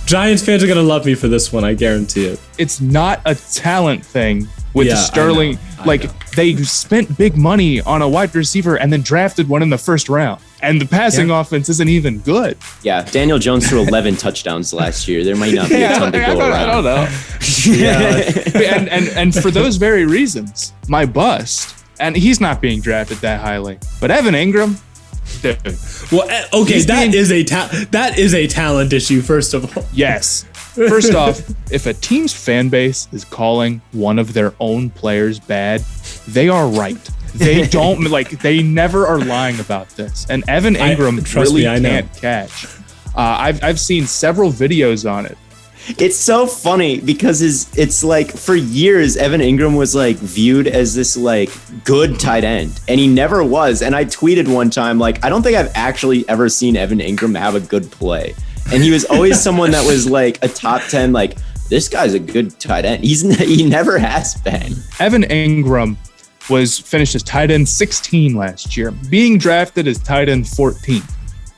Giants fans are going to love me for this one, I guarantee it. It's not a talent thing with Sterling. I know. They spent big money on a wide receiver and then drafted one in the first round. And the passing offense isn't even good. Yeah, Daniel Jones threw 11 touchdowns last year. There might not be a ton to go around. I don't know. and for those very reasons, my bust. And he's not being drafted that highly. But Evan Engram, dude. Well, okay, that is a talent issue, first of all. Yes. First off, if a team's fan base is calling one of their own players bad, they are right. They don't they never are lying about this. And Evan Engram can't catch. I've seen several videos on it. It's so funny because it's like for years Evan Engram was like viewed as this like good tight end, and he never was. And I tweeted one time like, I don't think I've actually ever seen Evan Engram have a good play. And he was always someone that was like a top 10, like, this guy's a good tight end. He never has been. Evan Engram was finished as tight end 16 last year, being drafted as tight end 14.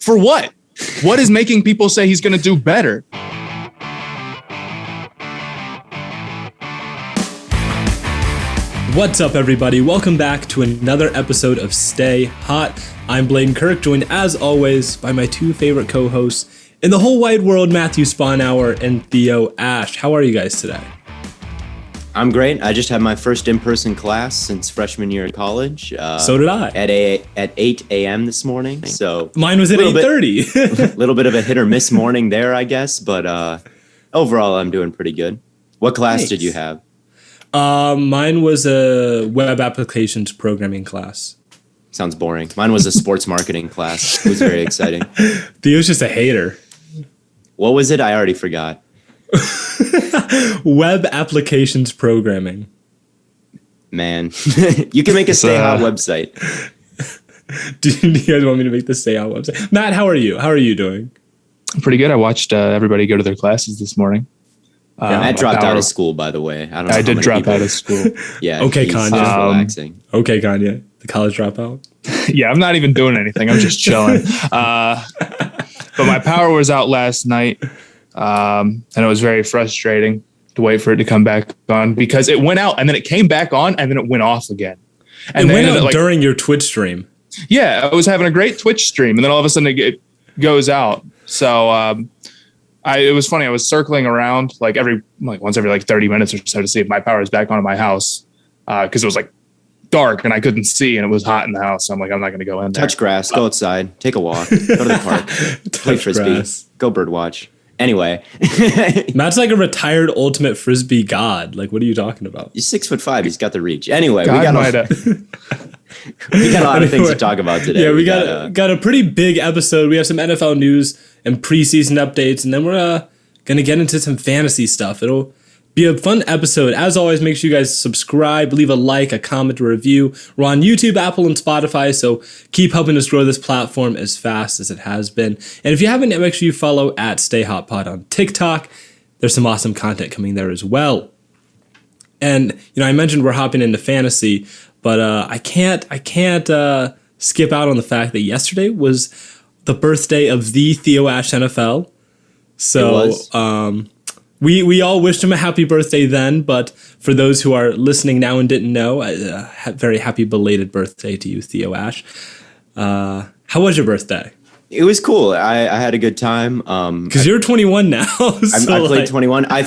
For what? What is making people say he's going to do better? What's up, everybody? Welcome back to another episode of Stay Hot. I'm Blaiden Kirk, joined as always by my two favorite co-hosts in the whole wide world, Matthew Spawnhour and Theo Ash. How are you guys today? I'm great. I just had my first in-person class since freshman year in college. So did I. At 8 a.m. this morning. So mine was at 8:30. A little bit of a hit or miss morning there, I guess. But overall, I'm doing pretty good. What class did you have? Mine was a web applications programming class. Sounds boring. Mine was a sports marketing class. It was very exciting. Theo's just a hater. What was it? I already forgot. Web applications programming. Man, you can make a Stay Hot website. Do you guys want me to make the Stay Hot website? Matt, how are you? How are you doing? Pretty good. I watched everybody go to their classes this morning. Matt dropped out of school, by the way. I did drop out of school. Yeah. Okay, Kanye. Relaxing. Okay, Kanye. The college dropout. Yeah, I'm not even doing anything. I'm just chilling. But my power was out last night, and it was very frustrating to wait for it to come back on because it went out and then it came back on and then it went off again. And it went out during your Twitch stream. Yeah, I was having a great Twitch stream, and then all of a sudden it goes out. So it was funny. I was circling around once every 30 minutes or so to see if my power is back on in my house because it was like dark and I couldn't see and it was hot in the house. So I'm like, I'm not going to go in there. Touch grass, go outside, take a walk, go to the park, play frisbee, grass. Go bird watch. Anyway. Matt's like a retired ultimate frisbee god. Like, what are you talking about? He's 6'5". He's got the reach. Anyway, we got a lot of things to talk about today. Yeah, we got a pretty big episode. We have some NFL news and preseason updates, and then we're going to get into some fantasy stuff. It'll be a fun episode. As always, make sure you guys subscribe, leave a like, a comment, a review. We're on YouTube, Apple, and Spotify, so keep helping us grow this platform as fast as it has been. And if you haven't, make sure you follow at Stay Hot Pod on TikTok. There's some awesome content coming there as well. And I mentioned we're hopping into fantasy, but I can't skip out on the fact that yesterday was the birthday of the Theo Ash NFL. So we all wished him a happy birthday then, but for those who are listening now and didn't know, very happy belated birthday to you, Theo Ash. How was your birthday? It was cool. I had a good time. Because you're 21 now. So I played 21. I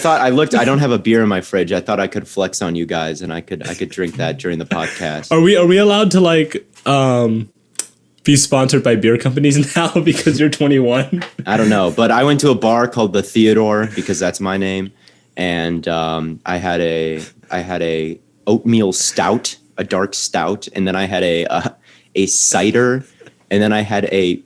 don't have a beer in my fridge. I thought I could flex on you guys and I could drink that during the podcast. Are we allowed to be sponsored by beer companies now because you're 21? I don't know, but I went to a bar called the Theodore because that's my name, and I had a oatmeal stout, a dark stout, and then I had a cider, and then I had a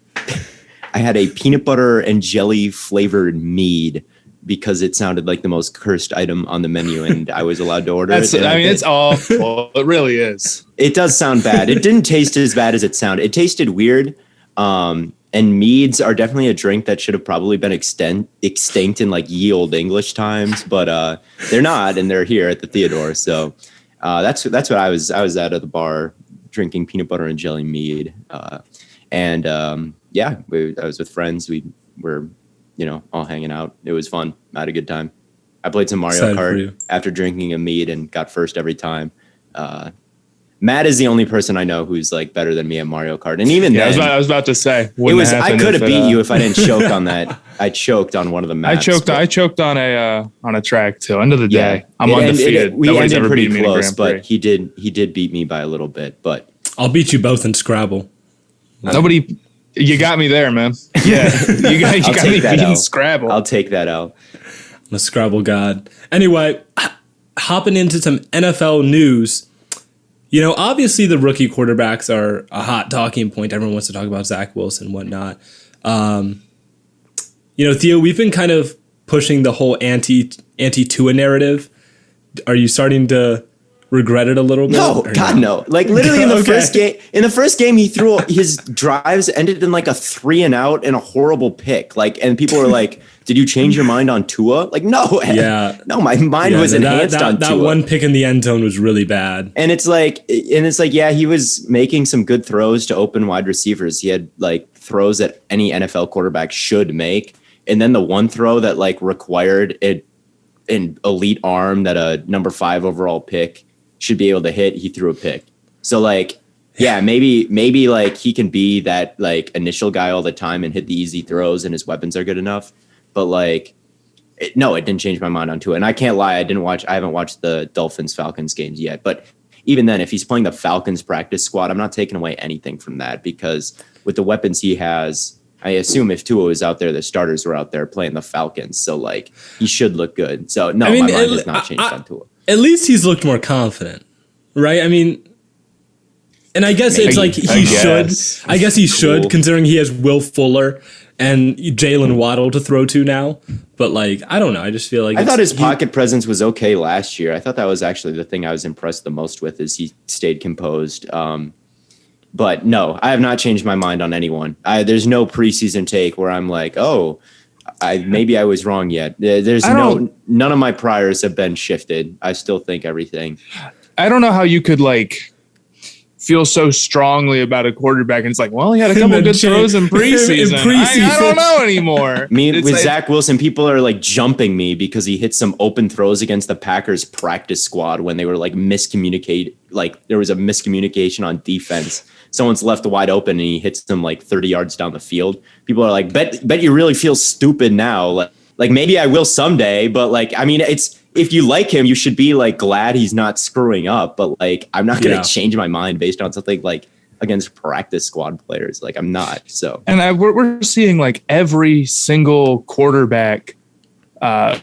peanut butter and jelly flavored mead because it sounded like the most cursed item on the menu, and I was allowed to order it. It's awful. It really is. It does sound bad. It didn't taste as bad as it sounded. It tasted weird. And meads are definitely a drink that should have probably been extinct in like ye old English times, but they're not, and they're here at the Theodore. So that's what I was at the bar drinking peanut butter and jelly mead. I was with friends. We were all hanging out. It was fun. I had a good time. I played some Mario Excited for Kart you. after drinking a mead and got first every time. Matt is the only person I know who's like better than me at Mario Kart, and even then, I was about to say I could have beat you if I didn't choke on that. I choked on one of the maps. I choked on a track too. End of the day, Yeah, I'm undefeated. We Nobody's ended ever pretty beat me in a close, Grand but Prix. he did beat me by a little bit. But I'll beat you both in Scrabble. Nobody, you got me there, man. Yeah, you got me beating Scrabble. I'll take that out. I'm a Scrabble god. Anyway, hopping into some NFL news. Obviously the rookie quarterbacks are a hot talking point. Everyone wants to talk about Zach Wilson and whatnot. Theo, we've been kind of pushing the whole anti-Tua narrative. Are you starting to regret it a little bit? No, God, no. Like literally in the first game, he threw his drives ended in like a 3-and-out and a horrible pick. And people were like, "Did you change your mind on Tua?" Like, no, no, my mind was enhanced on Tua. That one pick in the end zone was really bad. And it's like, yeah, he was making some good throws to open wide receivers. He had like throws that any NFL quarterback should make. And then the one throw that like required an elite arm that a number 5 overall pick should be able to hit, he threw a pick. So like, yeah, maybe like he can be that like initial guy all the time and hit the easy throws and his weapons are good enough. But like, it didn't change my mind on Tua. And I can't lie, I haven't watched the Dolphins-Falcons games yet. But even then, if he's playing the Falcons practice squad, I'm not taking away anything from that, because with the weapons he has, I assume if Tua was out there, the starters were out there playing the Falcons. So like, he should look good. So no, my mind has not changed on Tua. At least he's looked more confident, right? I mean, and I guess it's like he should. I guess he should, considering he has Will Fuller and Jalen Waddle to throw to now. But like, I don't know. I just feel like I thought his pocket presence was okay last year. I thought that was actually the thing I was impressed the most with, is he stayed composed. But no, I have not changed my mind on anyone. There's no preseason take where I'm like, oh, maybe I was wrong yet. None of my priors have been shifted. I still think everything. I don't know how you could like feel so strongly about a quarterback and it's like, well, he had a couple good throws in preseason. I don't know anymore. With Zach Wilson, people are like jumping me because he hit some open throws against the Packers practice squad when they were like there was a miscommunication on defense. Someone's left wide open and he hits them like 30 yards down the field. People are like, bet you really feel stupid now. Like maybe I will someday, but like, I mean, if you like him, you should be like glad he's not screwing up. But like, I'm not going to change my mind based on something like against practice squad players. Like I'm not. So, and we're seeing like every single quarterback, or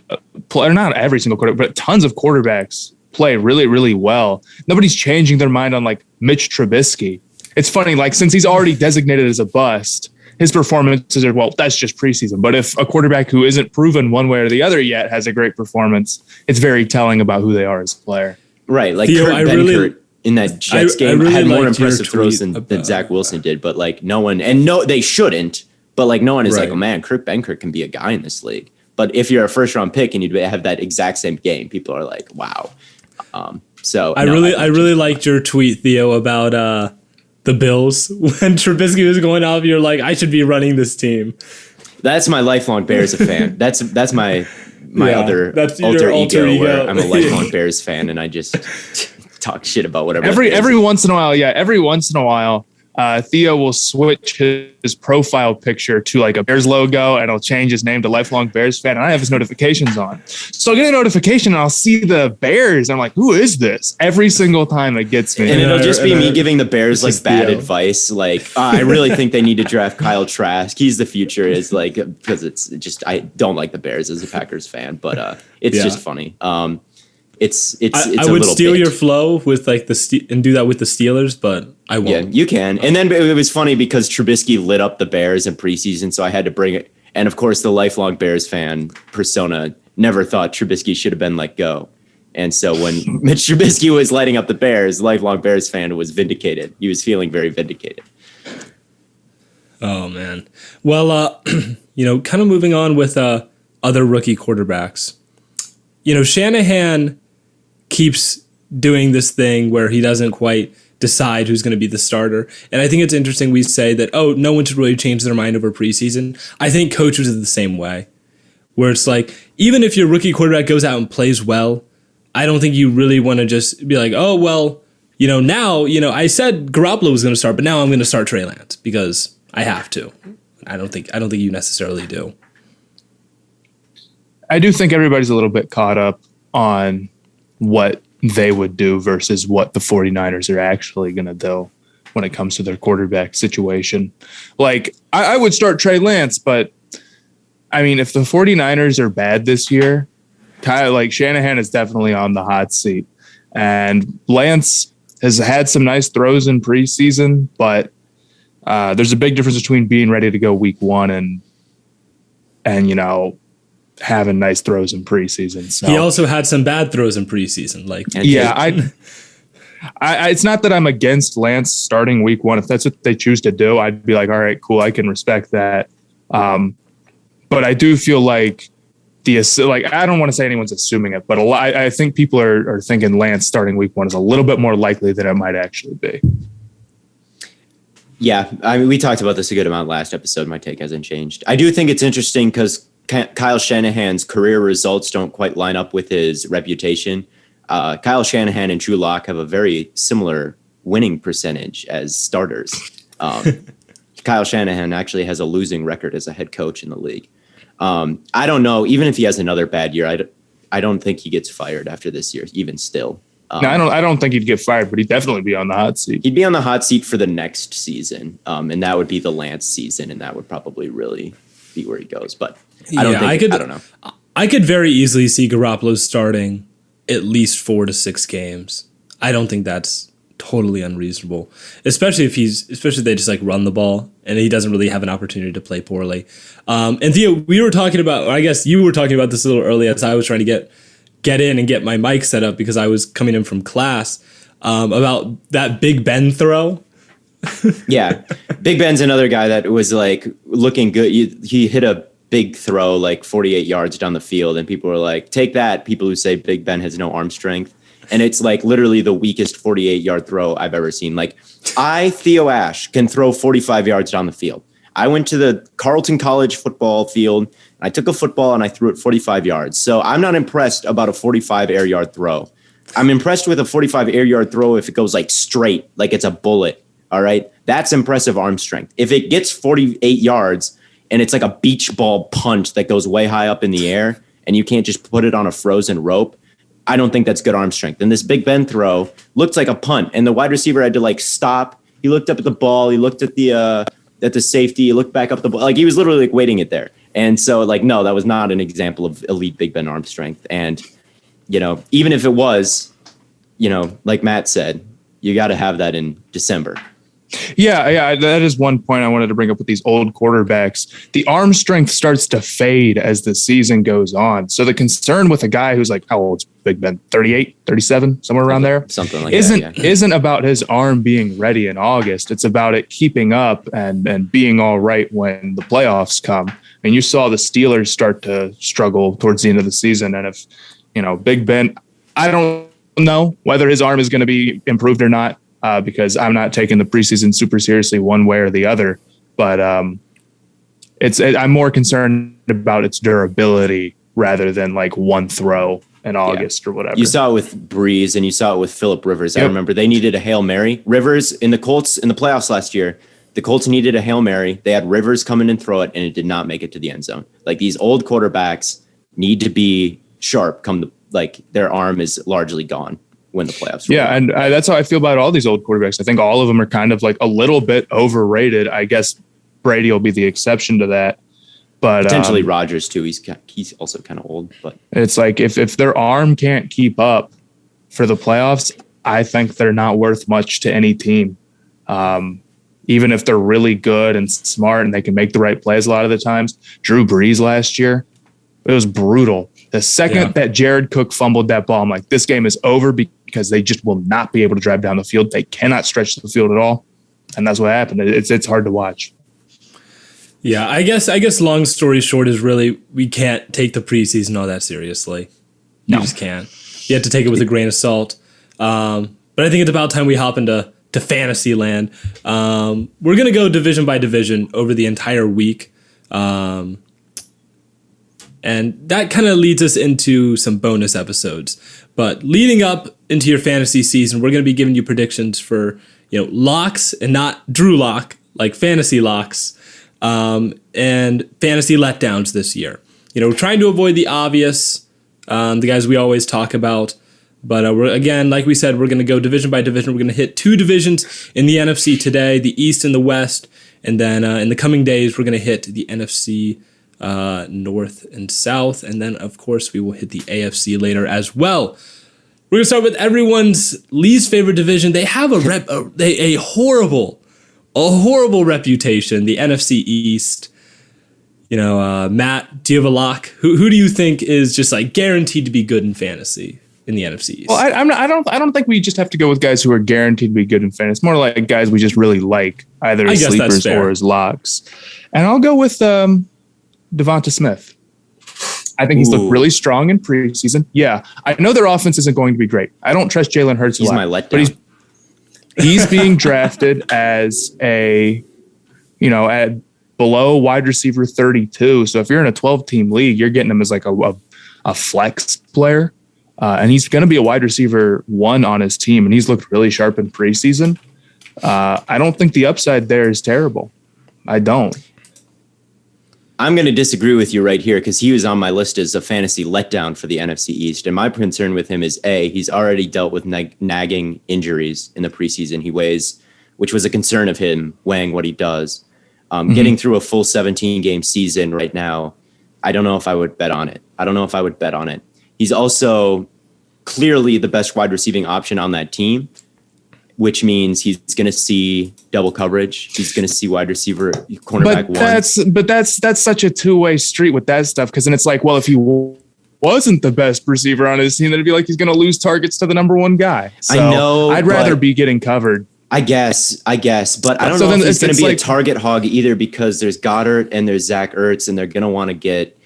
not every single quarterback, but tons of quarterbacks play really, really well. Nobody's changing their mind on like Mitch Trubisky. It's funny, like since he's already designated as a bust, his performances are, well, that's just preseason. But if a quarterback who isn't proven one way or the other yet has a great performance, it's very telling about who they are as a player. Right. Like Theo, Kurt in that Jets game had more impressive throws than Zach Wilson that. did. But like no one, they shouldn't. But like no one is like, oh man, Kurt Benkert can be a guy in this league. But if you're a first round pick and you have that exact same game, people are like, wow. I really liked your tweet, Theo, about the Bills when Trubisky was going off. You're like, I should be running this team. That's my lifelong Bears fan. That's my other alter ego where I'm a lifelong Bears fan and I just talk shit about whatever. Every once in a while, Theo will switch his profile picture to like a Bears logo and he'll change his name to lifelong Bears fan. And I have his notifications on. So I get a notification and I'll see the Bears. I'm like, who is this? Every single time it gets me. And it'll just be me giving the Bears like bad advice. Like, I really think they need to draft Kyle Trask. He's the future, is like, because it's just, I don't like the Bears as a Packers fan, but it's just funny. It's I would steal your flow with like and do that with the Steelers, but I won't. Yeah, you can. And then it was funny because Trubisky lit up the Bears in preseason, so I had to bring it. And of course, the lifelong Bears fan persona never thought Trubisky should have been let go. And so when Mitch Trubisky was lighting up the Bears, the lifelong Bears fan was vindicated. He was feeling very vindicated. Oh man. Well, kind of moving on with other rookie quarterbacks. Shanahan keeps doing this thing where he doesn't quite decide who's going to be the starter. And I think it's interesting we say that, oh, no one should really change their mind over preseason. I think coaches are the same way, where it's like, even if your rookie quarterback goes out and plays well, I don't think you really want to just be like, oh, well, now, I said Garoppolo was going to start, but now I'm going to start Trey Lance because I have to. I don't think you necessarily do. I do think everybody's a little bit caught up on what they would do versus what the 49ers are actually going to do when it comes to their quarterback situation. Like, I would start Trey Lance, but I mean, if the 49ers are bad this year, Shanahan is definitely on the hot seat. And Lance has had some nice throws in preseason, but there's a big difference between being ready to go week one and having nice throws in preseason. So he also had some bad throws in preseason. It's not that I'm against Lance starting week one. If that's what they choose to do, I'd be like, all right, cool. I can respect that. But I do feel like I don't want to say anyone's assuming it, but I think people are thinking Lance starting week one is a little bit more likely than it might actually be. Yeah, I mean, we talked about this a good amount last episode. My take hasn't changed. I do think it's interesting because Kyle Shanahan's career results don't quite line up with his reputation. Kyle Shanahan and Drew Lock have a very similar winning percentage as starters. Kyle Shanahan actually has a losing record as a head coach in the league. I don't know. Even if he has another bad year, I don't think he gets fired after this year, even still. No, I don't think he'd get fired, but he'd definitely be on the hot seat. He'd be on the hot seat for the next season, and that would be the Lance season, and that would probably really be where he goes. But I don't know. I could very easily see Garoppolo starting at least 4 to 6 games. I don't think that's totally unreasonable, especially if they just run the ball and he doesn't really have an opportunity to play poorly. And Theo, we were talking about, or I guess you were talking about this a little early as I was trying to get in and get my mic set up because I was coming in from class, about that Big Ben throw. Yeah. Big Ben's another guy that was looking good. He hit a big throw 48 yards down the field, and people were like, take that, people who say Big Ben has no arm strength. And it's literally the weakest 48-yard throw I've ever seen. Theo Ash, can throw 45 yards down the field. I went to the Carleton College football field. I took a football and I threw it 45 yards. So I'm not impressed about a 45 air yard throw. I'm impressed with a 45 air yard throw if it goes straight, like it's a bullet. All right. That's impressive arm strength. If it gets 48 yards and it's like a beach ball punch that goes way high up in the air and you can't just put it on a frozen rope, I don't think that's good arm strength. And this Big Ben throw looked like a punt, and the wide receiver had to stop. He looked up at the ball. He looked at the safety. He looked back up the ball. He was literally waiting it there. And so no, that was not an example of elite Big Ben arm strength. And, even if it was, like Matt said, you got to have that in December. Yeah, that is one point I wanted to bring up with these old quarterbacks. The arm strength starts to fade as the season goes on. So the concern with a guy who's how old's Big Ben? 38, 37, somewhere around there? Something like that. Isn't about his arm being ready in August. It's about it keeping up and being all right when the playoffs come. And you saw the Steelers start to struggle towards the end of the season. And if, Big Ben, I don't know whether his arm is going to be improved or not. Because I'm not taking the preseason super seriously one way or the other, but I'm more concerned about its durability rather than one throw in August or whatever. You saw it with Breeze and you saw it with Phillip Rivers. Yep. I remember they needed a Hail Mary. Rivers in the Colts in the playoffs last year, the Colts needed a Hail Mary. They had Rivers come in and throw it, and it did not make it to the end zone. These old quarterbacks need to be sharp. Their arm is largely gone when the playoffs. Yeah, and that's how I feel about all these old quarterbacks. I think all of them are kind of a little bit overrated. I guess Brady will be the exception to that. But potentially Rodgers too. He's also kind of old. But it's if their arm can't keep up for the playoffs, I think they're not worth much to any team. Even if they're really good and smart and they can make the right plays a lot of the times. Drew Brees last year, it was brutal. The second that Jared Cook fumbled that ball, I'm like, this game is over because they just will not be able to drive down the field. They cannot stretch the field at all. And that's what happened. It's hard to watch. Yeah, I guess long story short is really we can't take the preseason all that seriously. You just can't. You have to take it with a grain of salt. But I think it's about time we hop into to fantasy land. We're going to go division by division over the entire week. And that kind of leads us into some bonus episodes. But leading up into your fantasy season, we're going to be giving you predictions for, locks and not Drew lock, like fantasy locks, and fantasy letdowns this year. We're trying to avoid the obvious, the guys we always talk about. But we're, again, like we said, we're going to go division by division. We're going to hit 2 divisions in the NFC today, the East and the West. And then in the coming days, we're going to hit the NFC North and South. And then, of course, we will hit the AFC later as well. We're going to start with everyone's least favorite division. They have a horrible reputation, the NFC East. Matt, do you have a lock? Who do you think is just like guaranteed to be good in fantasy in the NFC East? Well, I don't think we just have to go with guys who are guaranteed to be good in fantasy. It's more like guys we just really like, either as sleepers or as locks. And I'll go with Devante Smith. I think he's looked really strong in preseason. Yeah, I know their offense isn't going to be great. I don't trust Jalen Hurts a lot. He's my letdown. But he's being drafted as at below wide receiver 32. So if you're in a 12-team league, you're getting him as like a flex player. And he's going to be a wide receiver 1 on his team. And he's looked really sharp in preseason. I don't think the upside there is terrible. I don't. I'm going to disagree with you right here because he was on my list as a fantasy letdown for the NFC East. And my concern with him is, he's already dealt with nagging injuries in the preseason. He weighs, which was a concern of him, weighing what he does. Getting through a full 17-game season right now, I don't know if I would bet on it. He's also clearly the best wide receiving option on that team, which means he's going to see double coverage. He's going to see wide receiver, cornerback one. But that's such a two-way street with that stuff. Because then it's like, well, if he wasn't the best receiver on his team, then it'd be like he's going to lose targets to the number 1 guy. So I know. I'd rather be getting covered. I guess. But I don't know if he's going to be a target hog either, because there's Goedert and there's Zach Ertz, and they're going to want to get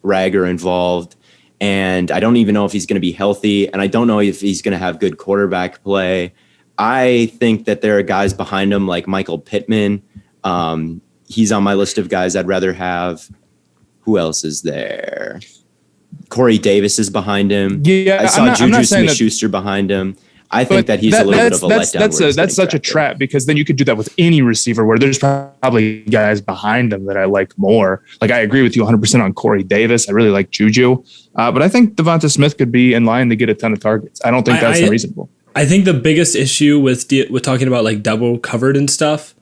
Rager involved. And I don't even know if he's going to be healthy. And I don't know if he's going to have good quarterback play. I think that there are guys behind him like Michael Pittman. He's on my list of guys I'd rather have. Who else is there? Corey Davis is behind him. Yeah, I saw Juju Smith-Schuster behind him. I think that he's a little bit of a letdown. That's such a trap, because then you could do that with any receiver, where there's probably guys behind him that I like more. Like, I agree with you 100% on Corey Davis. I really like Juju. But I think Devante Smith could be in line to get a ton of targets. I don't think that's unreasonable. I think the biggest issue with talking about like double covered and stuff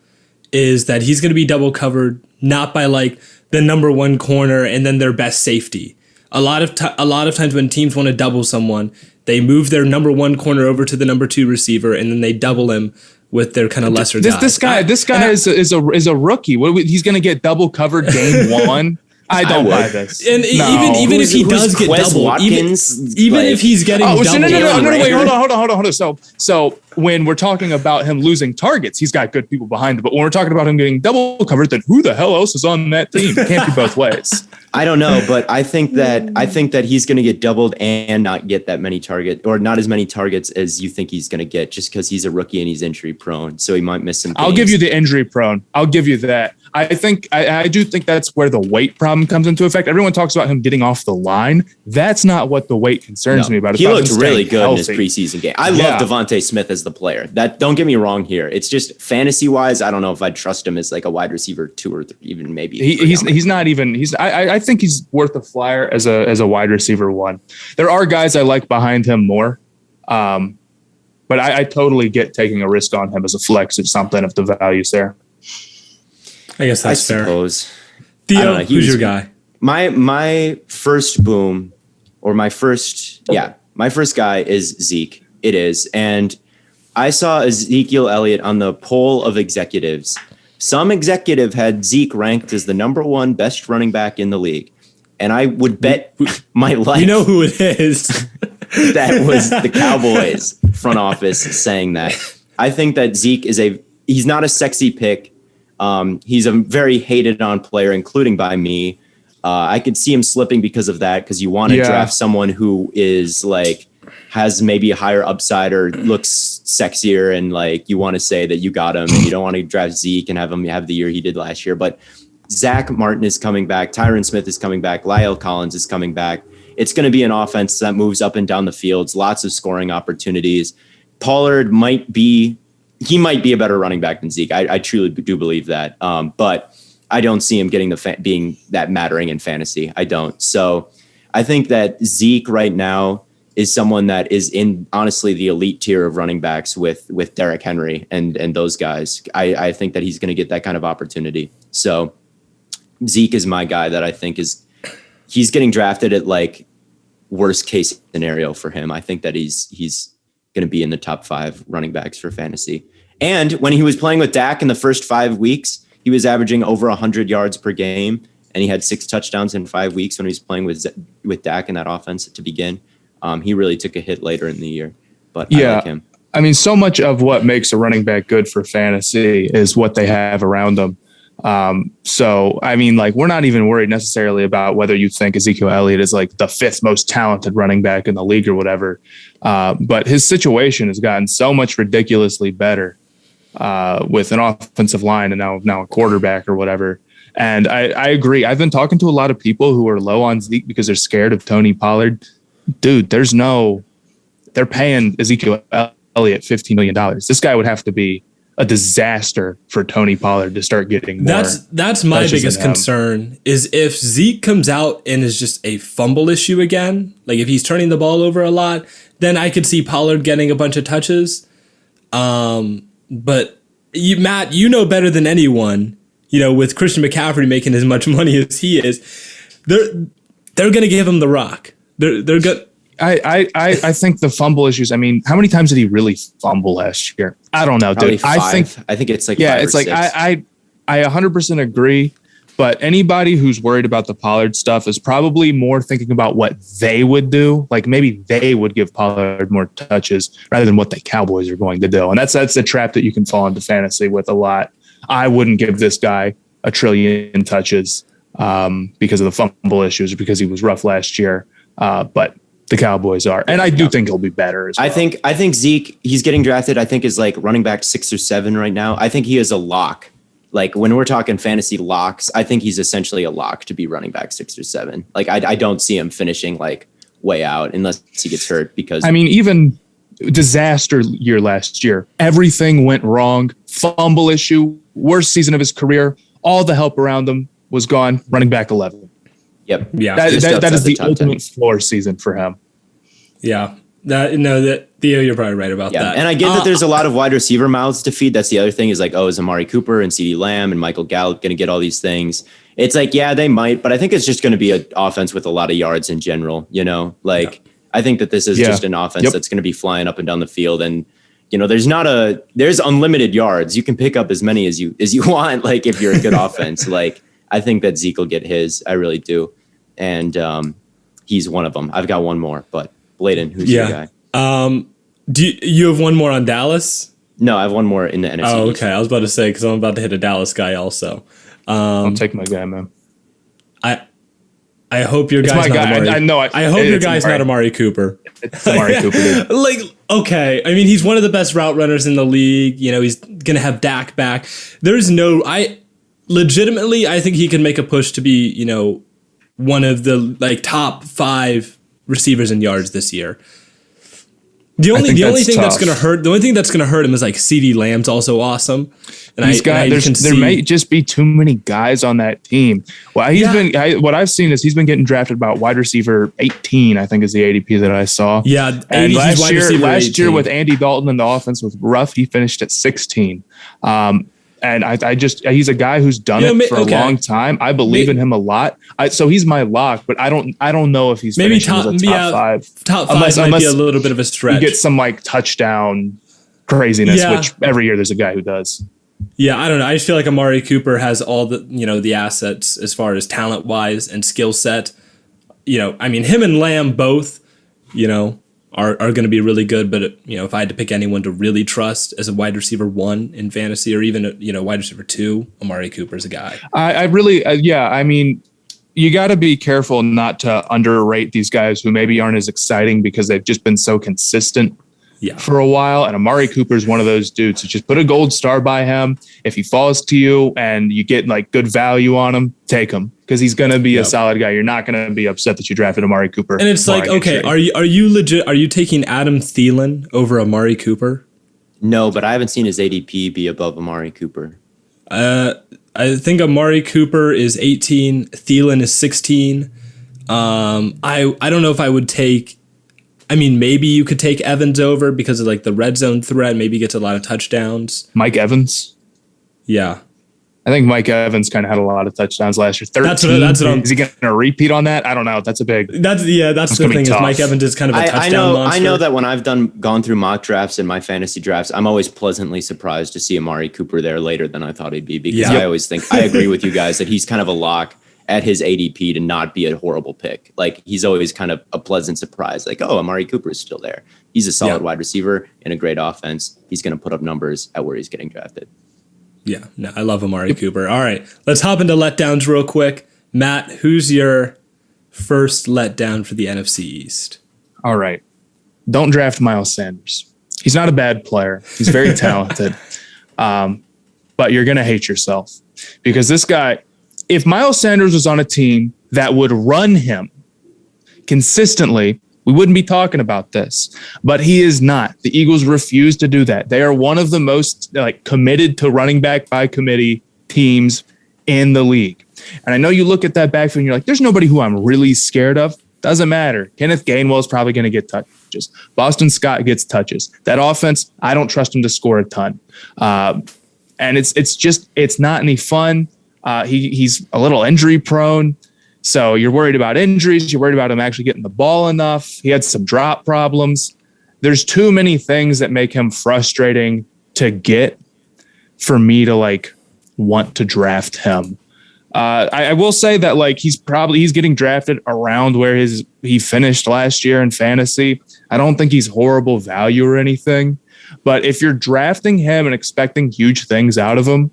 is that he's going to be double covered not by like the number 1 corner and then their best safety. A lot of times when teams want to double someone, they move their number 1 corner over to the number 2 receiver, and then they double him with their kind of lesser guys. This guy is a rookie. He's going to get double covered game 1. I don't buy this. And even if he does get double, even if he's getting double. No, wait, hold on. So when we're talking about him losing targets, he's got good people behind him. But when we're talking about him getting double covered, then who the hell else is on that team? It can't be both ways. I don't know, but I think that he's going to get doubled and not get that many targets, or not as many targets as you think he's going to get, just because he's a rookie and he's injury prone, so he might miss some games. I'll give you the injury prone. I'll give you that. I do think that's where the weight problem comes into effect. Everyone talks about him getting off the line. That's not what the weight concerns me about. He looked really good in his preseason game. I love Devante Smith as the player. That, don't get me wrong here. It's just fantasy wise, I don't know if I'd trust him as like a wide receiver 2 or 3, even maybe. He's not even. I think he's worth a flyer as a wide receiver 1. There are guys I like behind him more. But I totally get taking a risk on him as a flex or something if the value's there. I guess that's fair. Suppose. Theo, who's your guy? My first boom, or my first guy is Zeke. It is. And I saw Ezekiel Elliott on the poll of executives. Some executive had Zeke ranked as the number 1 best running back in the league. And I would bet my life. You know who it is. That was the Cowboys front office saying that. I think that Zeke he's not a sexy pick. He's a very hated on player, including by me. I could see him slipping because of that, because you want to draft someone who is like has maybe a higher upside or looks sexier, and like you want to say that you got him, and you don't want to draft Zeke and have him have the year he did last year. But Zach Martin is coming back. Tyron Smith is coming back. Lyle Collins is coming back. It's going to be an offense that moves up and down the fields, lots of scoring opportunities. Pollard might be a better running back than Zeke. I truly do believe that. But I don't see him getting being that mattering in fantasy. I don't. So I think that Zeke right now is someone that is in, honestly, the elite tier of running backs with Derrick Henry and those guys. I think that he's going to get that kind of opportunity. So Zeke is my guy that I think he's getting drafted at like worst case scenario for him. I think that he's going to be in the top 5 running backs for fantasy. And when he was playing with Dak in the first 5 weeks, he was averaging over 100 yards per game, and he had 6 touchdowns in 5 weeks when he was playing with Dak in that offense to begin. He really took a hit later in the year, but I like him. I mean, so much of what makes a running back good for fantasy is what they have around them. So, I mean, like, we're not even worried necessarily about whether you think Ezekiel Elliott is like the 5th most talented running back in the league or whatever. But his situation has gotten so much ridiculously better with an offensive line and now a quarterback or whatever. And I agree. I've been talking to a lot of people who are low on Zeke because they're scared of Tony Pollard. Dude, they're paying Ezekiel Elliott $15 million. This guy would have to be a disaster for Tony Pollard to start getting more. That's my biggest concern is if Zeke comes out and is just a fumble issue again, like if he's turning the ball over a lot, then I could see Pollard getting a bunch of touches. But Matt, you know better than anyone, with Christian McCaffrey making as much money as he is, they're going to give him the rock. They're good. I think the fumble issues. I mean, how many times did he really fumble last year? I don't know, Probably dude. 5. I think it's like 5 or it's like 6. I 100% agree. But anybody who's worried about the Pollard stuff is probably more thinking about what they would do. Like maybe they would give Pollard more touches rather than what the Cowboys are going to do. And that's the trap that you can fall into fantasy with a lot. I wouldn't give this guy a trillion touches because of the fumble issues or because he was rough last year. But the Cowboys are. And I do think he'll be better as well. I think Zeke, he's getting drafted, I think is like running back 6 or 7 right now. I think he is a lock. Like when we're talking fantasy locks, I think he's essentially a lock to be running back 6 or 7. Like I don't see him finishing like way out unless he gets hurt because I mean, even disaster year last year, everything went wrong. Fumble issue, worst season of his career. All the help around him was gone. Running back 11. Yep. Yeah. That is the ultimate floor season for him. Yeah. Theo, you're probably right about that. And I get that there's a lot of wide receiver mouths to feed. That's the other thing is like, is Amari Cooper and CeeDee Lamb and Michael Gallup going to get all these things? It's like, yeah, they might, but I think it's just going to be an offense with a lot of yards in general, I think that this is just an offense that's going to be flying up and down the field. And, there's unlimited yards. You can pick up as many as you want. Like if you're a good offense, like I think that Zeke will get his, I really do. And he's one of them. I've got one more, but Blaiden, who's your guy? Do you have one more on Dallas? No, I have one more in the NFC. Oh, okay. I was about to say because I'm about to hit a Dallas guy also. I'll take my guy, man. I hope your guy's not Amari. I know. I hope your guy's not Amari Cooper. It's Amari Cooper, dude. Like, okay. I mean, he's one of the best route runners in the league. He's gonna have Dak back. I think he can make a push to be, one of the top 5 receivers in yards this year. The only thing that's gonna hurt him is like CeeDee Lamb's also awesome. And there may just be too many guys on that team. Well, what I've seen is he's been getting drafted about wide receiver 18, I think is the ADP that I saw. Yeah, and last year with Andy Dalton and the offense was rough, he finished at 16. And he's a guy who's done it for a long time. I believe in him a lot. So he's my lock, but I don't know if he's maybe top 5. Top 5 might be a little bit of a stretch. You get some touchdown craziness, which every year there's a guy who does. Yeah, I don't know. I just feel like Amari Cooper has all the the assets as far as talent wise and skill set. I mean, him and Lamb both, are going to be really good. But if I had to pick anyone to really trust as a wide receiver 1 in fantasy, or even wide receiver 2, Amari Cooper's a guy. I really, I mean, you got to be careful not to underrate these guys who maybe aren't as exciting because they've just been so consistent for a while. And Amari Cooper is one of those dudes. So just put a gold star by him. If he falls to you and you get like good value on him, take him because he's going to be a solid guy. You're not going to be upset that you drafted Amari Cooper. And it's like, okay, are you legit? Are you taking Adam Thielen over Amari Cooper? No, but I haven't seen his ADP be above Amari Cooper. I think Amari Cooper is 18. Thielen is 16. I don't know if I would take. I mean, maybe you could take Evans over because of like the red zone threat. Maybe he gets a lot of touchdowns. Mike Evans. Yeah. I think Mike Evans kind of had a lot of touchdowns last year. 13. That's what is he going to repeat on that? I don't know. That's the thing is Mike Evans is kind of a touchdown monster. I know that when I've gone through mock drafts and my fantasy drafts, I'm always pleasantly surprised to see Amari Cooper there later than I thought he'd be because I always think I agree with you guys that he's kind of a lock at his ADP to not be a horrible pick. Like he's always kind of a pleasant surprise. Like, oh, Amari Cooper is still there. He's a solid wide receiver in a great offense. He's going to put up numbers at where he's getting drafted. Yeah, no, I love Amari Cooper. All right, let's hop into letdowns real quick. Matt, who's your first letdown for the NFC East? All right. Don't draft Miles Sanders. He's not a bad player. He's very talented. But you're going to hate yourself because this guy, if Miles Sanders was on a team that would run him consistently, we wouldn't be talking about this, but he is not. The Eagles refuse to do that. They are one of the most committed to running back by committee teams in the league. And I know you look at that backfield and you're like, there's nobody who I'm really scared of. Doesn't matter. Kenneth Gainwell is probably going to get touches. Boston Scott gets touches. That offense, I don't trust him to score a ton. And it's not any fun. He's a little injury prone. So you're worried about injuries. You're worried about him actually getting the ball enough. He had some drop problems. There's too many things that make him frustrating to get for me to want to draft him. I will say that he's getting drafted around where he finished last year in fantasy. I don't think he's horrible value or anything. But if you're drafting him and expecting huge things out of him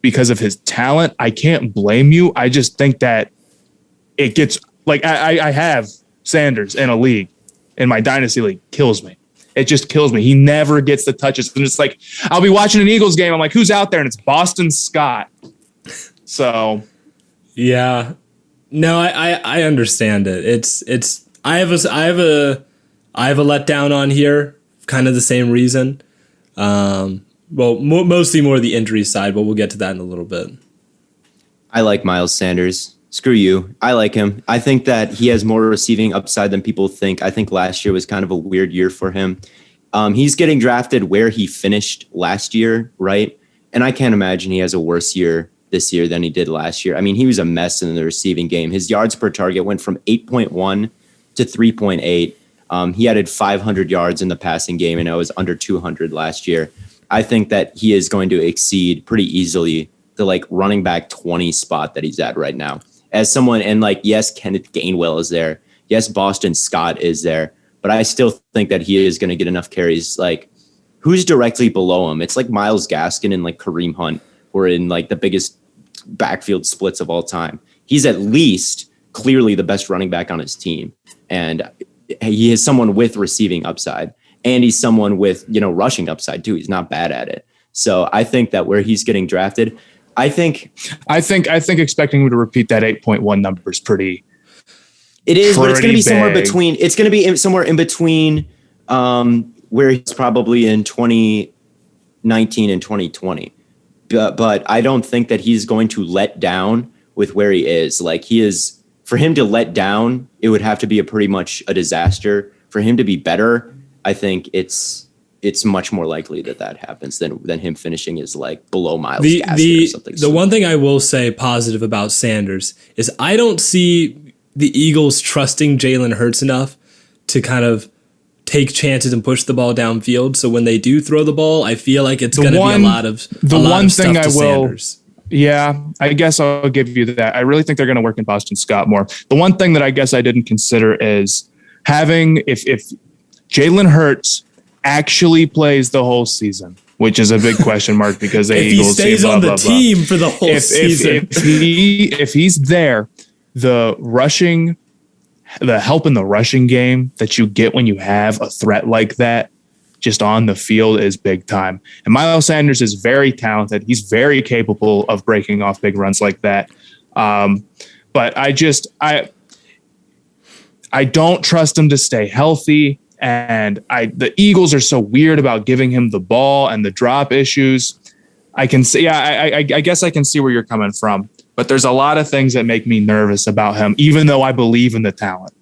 because of his talent, I can't blame you. I just think that it gets I have Sanders in a league, in my dynasty league. Kills me. It just kills me. He never gets the touches. And it's like, I'll be watching an Eagles game. I'm like, who's out there? And it's Boston Scott. So, yeah, no, I understand it. I have a letdown on here, kind of the same reason. Mostly more the injury side, but we'll get to that in a little bit. I like Miles Sanders. Screw you. I like him. I think that he has more receiving upside than people think. I think last year was kind of a weird year for him. He's getting drafted where he finished last year, right? And I can't imagine he has a worse year this year than he did last year. I mean, he was a mess in the receiving game. His yards per target went from 8.1 to 3.8. He added 500 yards in the passing game, and it was under 200 last year. I think that he is going to exceed pretty easily the running back 20 spot that he's at right now. As someone, and yes, Kenneth Gainwell is there. Yes, Boston Scott is there. But I still think that he is going to get enough carries. Who's directly below him? It's like Myles Gaskin and Kareem Hunt, who are in the biggest backfield splits of all time. He's at least clearly the best running back on his team. And he is someone with receiving upside. And he's someone with, rushing upside too. He's not bad at it. So I think that where he's getting drafted, I think expecting him to repeat that 8.1 number is pretty. It is, but it's going to be somewhere between. It's going to be somewhere in between where he's probably in 2019 and 2020. But I don't think that he's going to let down with where he is. For him to let down, it would have to be pretty much a disaster. For him to be better, I think it's much more likely that happens than him finishing is below Myles Gaskin or something. The one thing I will say positive about Sanders is I don't see the Eagles trusting Jalen Hurts enough to kind of take chances and push the ball downfield. So when they do throw the ball, I feel like it's going to be a lot of stuff to Sanders. Yeah, I guess I'll give you that. I really think they're going to work in Boston Scott more. The one thing that I guess I didn't consider is having if Jalen Hurts actually plays the whole season, which is a big question mark because the if Eagles he stays on the team for the whole season. If he's there, the help in the rushing game that you get when you have a threat like that just on the field is big time. And Miles Sanders is very talented. He's very capable of breaking off big runs like that. But I don't trust him to stay healthy. And the Eagles are so weird about giving him the ball and the drop issues. I can see, I guess I can see where you're coming from, but there's a lot of things that make me nervous about him, even though I believe in the talent.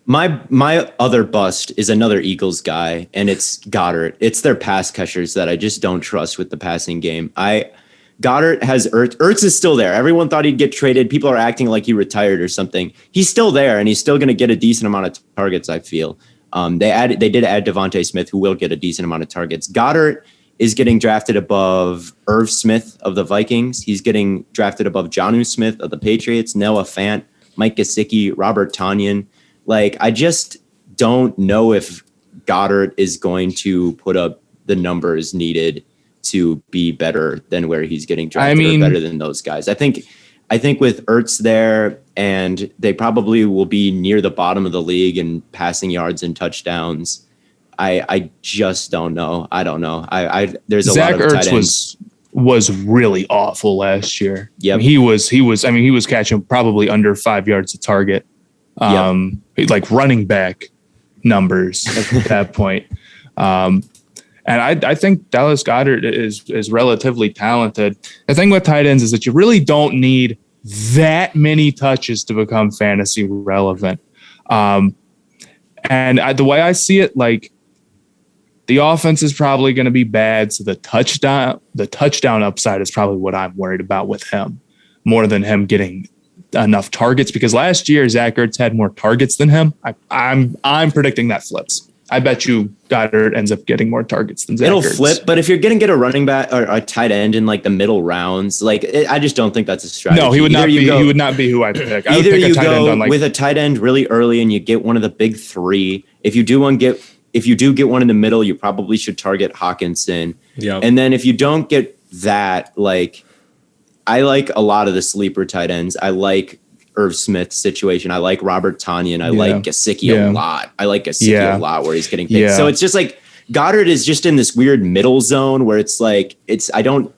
My other bust is another Eagles guy, and it's Goedert. It's their pass catchers that I just don't trust with the passing game. Goedert has Ertz. Ertz is still there. Everyone thought he'd get traded. People are acting like he retired or something. He's still there, and he's still going to get a decent amount of targets, I feel. They did add Devante Smith, who will get a decent amount of targets. Goedert is getting drafted above Irv Smith of the Vikings. He's getting drafted above Jonnu Smith of the Patriots, Noah Fant, Mike Gesicki, Robert Tonyan. Like, I just don't know if Goedert is going to put up the numbers needed to be better than where he's getting drafted, or better than those guys. I think with Ertz there, and they probably will be near the bottom of the league in passing yards and touchdowns. I just don't know. I don't know. There's a lot of tight ends. Was really awful last year. Yeah, he was catching probably under 5 yards a target. Like running back numbers at that point. And I think Dallas Goedert is relatively talented. The thing with tight ends is that you really don't need that many touches to become fantasy relevant. And the way I see it, like, the offense is probably going to be bad. So the touchdown upside is probably what I'm worried about with him, more than him getting enough targets, because last year Zach Ertz had more targets than him. I'm predicting that flips. I bet you Goedert ends up getting more targets than Zach Ertz. It'll flip, but if you're going to get a running back or a tight end in like the middle rounds, I just don't think that's a strategy. No, he would not be who I pick. I would either pick you a tight go end on with a tight end really early and you get one of the big three. If you do get one in the middle, you probably should target Hawkinson. Yeah. And then if you don't get that, like, I like a lot of the sleeper tight ends. I like Irv Smith's situation. I like Robert Tonyan. I like Gesicki a lot. I like Gesicki a lot where he's getting picked. Yeah. So it's just like Goedert is just in this weird middle zone where it's like, I don't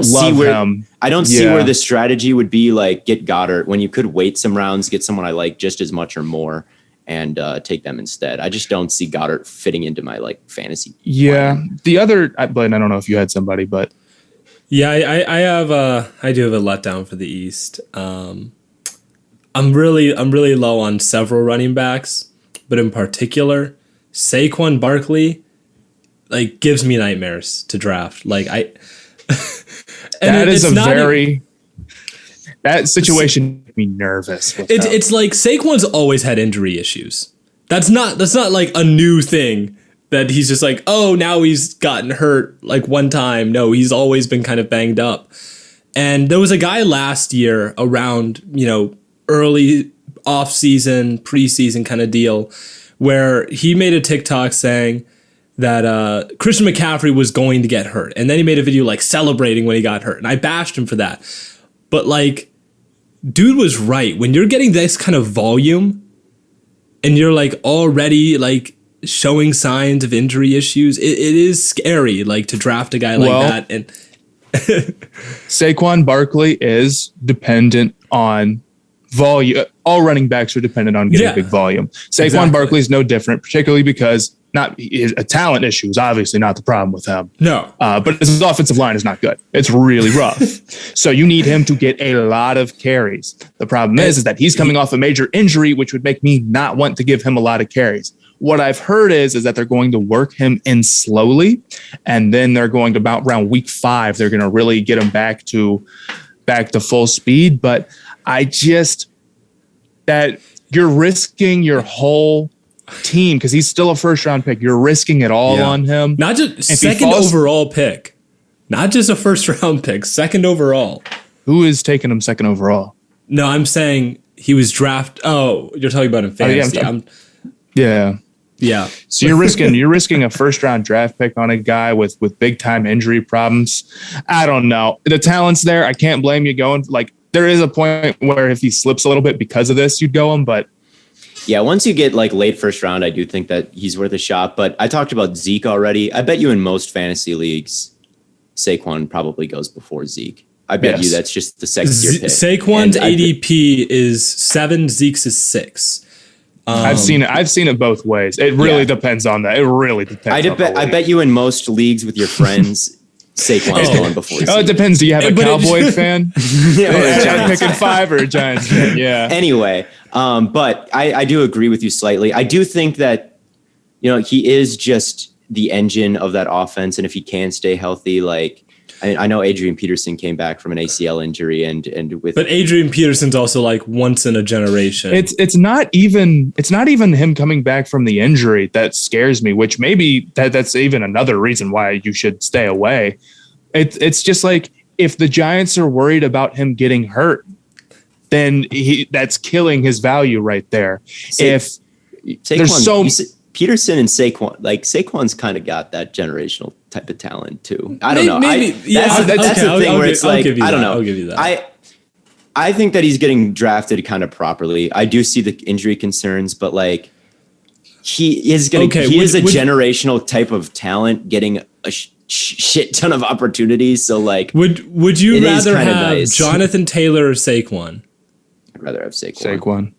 see where the strategy would be, like, get Goedert when you could wait some rounds, get someone I like just as much or more, and take them instead. I just don't see Goedert fitting into my like fantasy. Yeah. plan. The other, Blaiden, I don't know if you had somebody, but Yeah, I do have a letdown for the East. I'm really low on several running backs, but in particular, Saquon Barkley, like, gives me nightmares to draft. Like, that situation made me nervous. It's like Saquon's always had injury issues. That's not like a new thing that he's just like, oh, now he's gotten hurt like one time. No, he's always been kind of banged up. And there was a guy last year around, early off-season, preseason kind of deal, where he made a TikTok saying that Christian McCaffrey was going to get hurt. And then he made a video like celebrating when he got hurt. And I bashed him for that. But like, dude was right. When you're getting this kind of volume and you're like already like showing signs of injury issues, it is scary, like, to draft a guy like that. And Saquon Barkley is dependent on volume. All running backs are dependent on getting big volume. Saquon Barkley is no different, particularly because a talent issue is obviously not the problem with him. No. But his offensive line is not good. It's really rough. So you need him to get a lot of carries. The problem is that he's coming off a major injury, which would make me not want to give him a lot of carries. What I've heard is that they're going to work him in slowly, and then they're going to about around week 5, they're going to really get him back to full speed. But that you're risking your whole team, because he's still a first-round pick. You're risking it all on him. Not just second overall pick. Not just a first-round pick, second overall. Who is taking him second overall? No, I'm saying he was drafted. Oh, you're talking about in fantasy. Yeah. So you're risking a first-round draft pick on a guy with big-time injury problems. I don't know. The talent's there. I can't blame you going, like, there is a point where if he slips a little bit because of this, you'd go him. But yeah, once you get like late first round, I do think that he's worth a shot. But I talked about Zeke already. I bet you in most fantasy leagues, Saquon probably goes before Zeke. I bet you that's just the second tier pick. Saquon's ADP is 7, Zeke's is 6. I've seen it both ways. It really depends on that. It really depends. I bet you in most leagues with your friends, Saquon's going before Zeke. Oh, it depends. Do you have a Cowboy fan? Yeah, or a Giants picking 5 or a Giants fan? Yeah. Anyway, but I do agree with you slightly. I do think that, he is just the engine of that offense. And if he can stay healthy, like, I know Adrian Peterson came back from an ACL injury but Adrian Peterson's also like once in a generation. It's not even him coming back from the injury that scares me, which maybe that's even another reason why you should stay away. It's just like, if the Giants are worried about him getting hurt, then that's killing his value right there. Peterson and Saquon, like Saquon's kind of got that generational type of talent too. I don't know. That's the thing where it's like, I don't know. I'll give you that. I think that he's getting drafted kind of properly. I do see the injury concerns, but like he is a generational type of talent getting a shit ton of opportunities. So like, would you rather have Jonathan Taylor or Saquon? I'd rather have Saquon.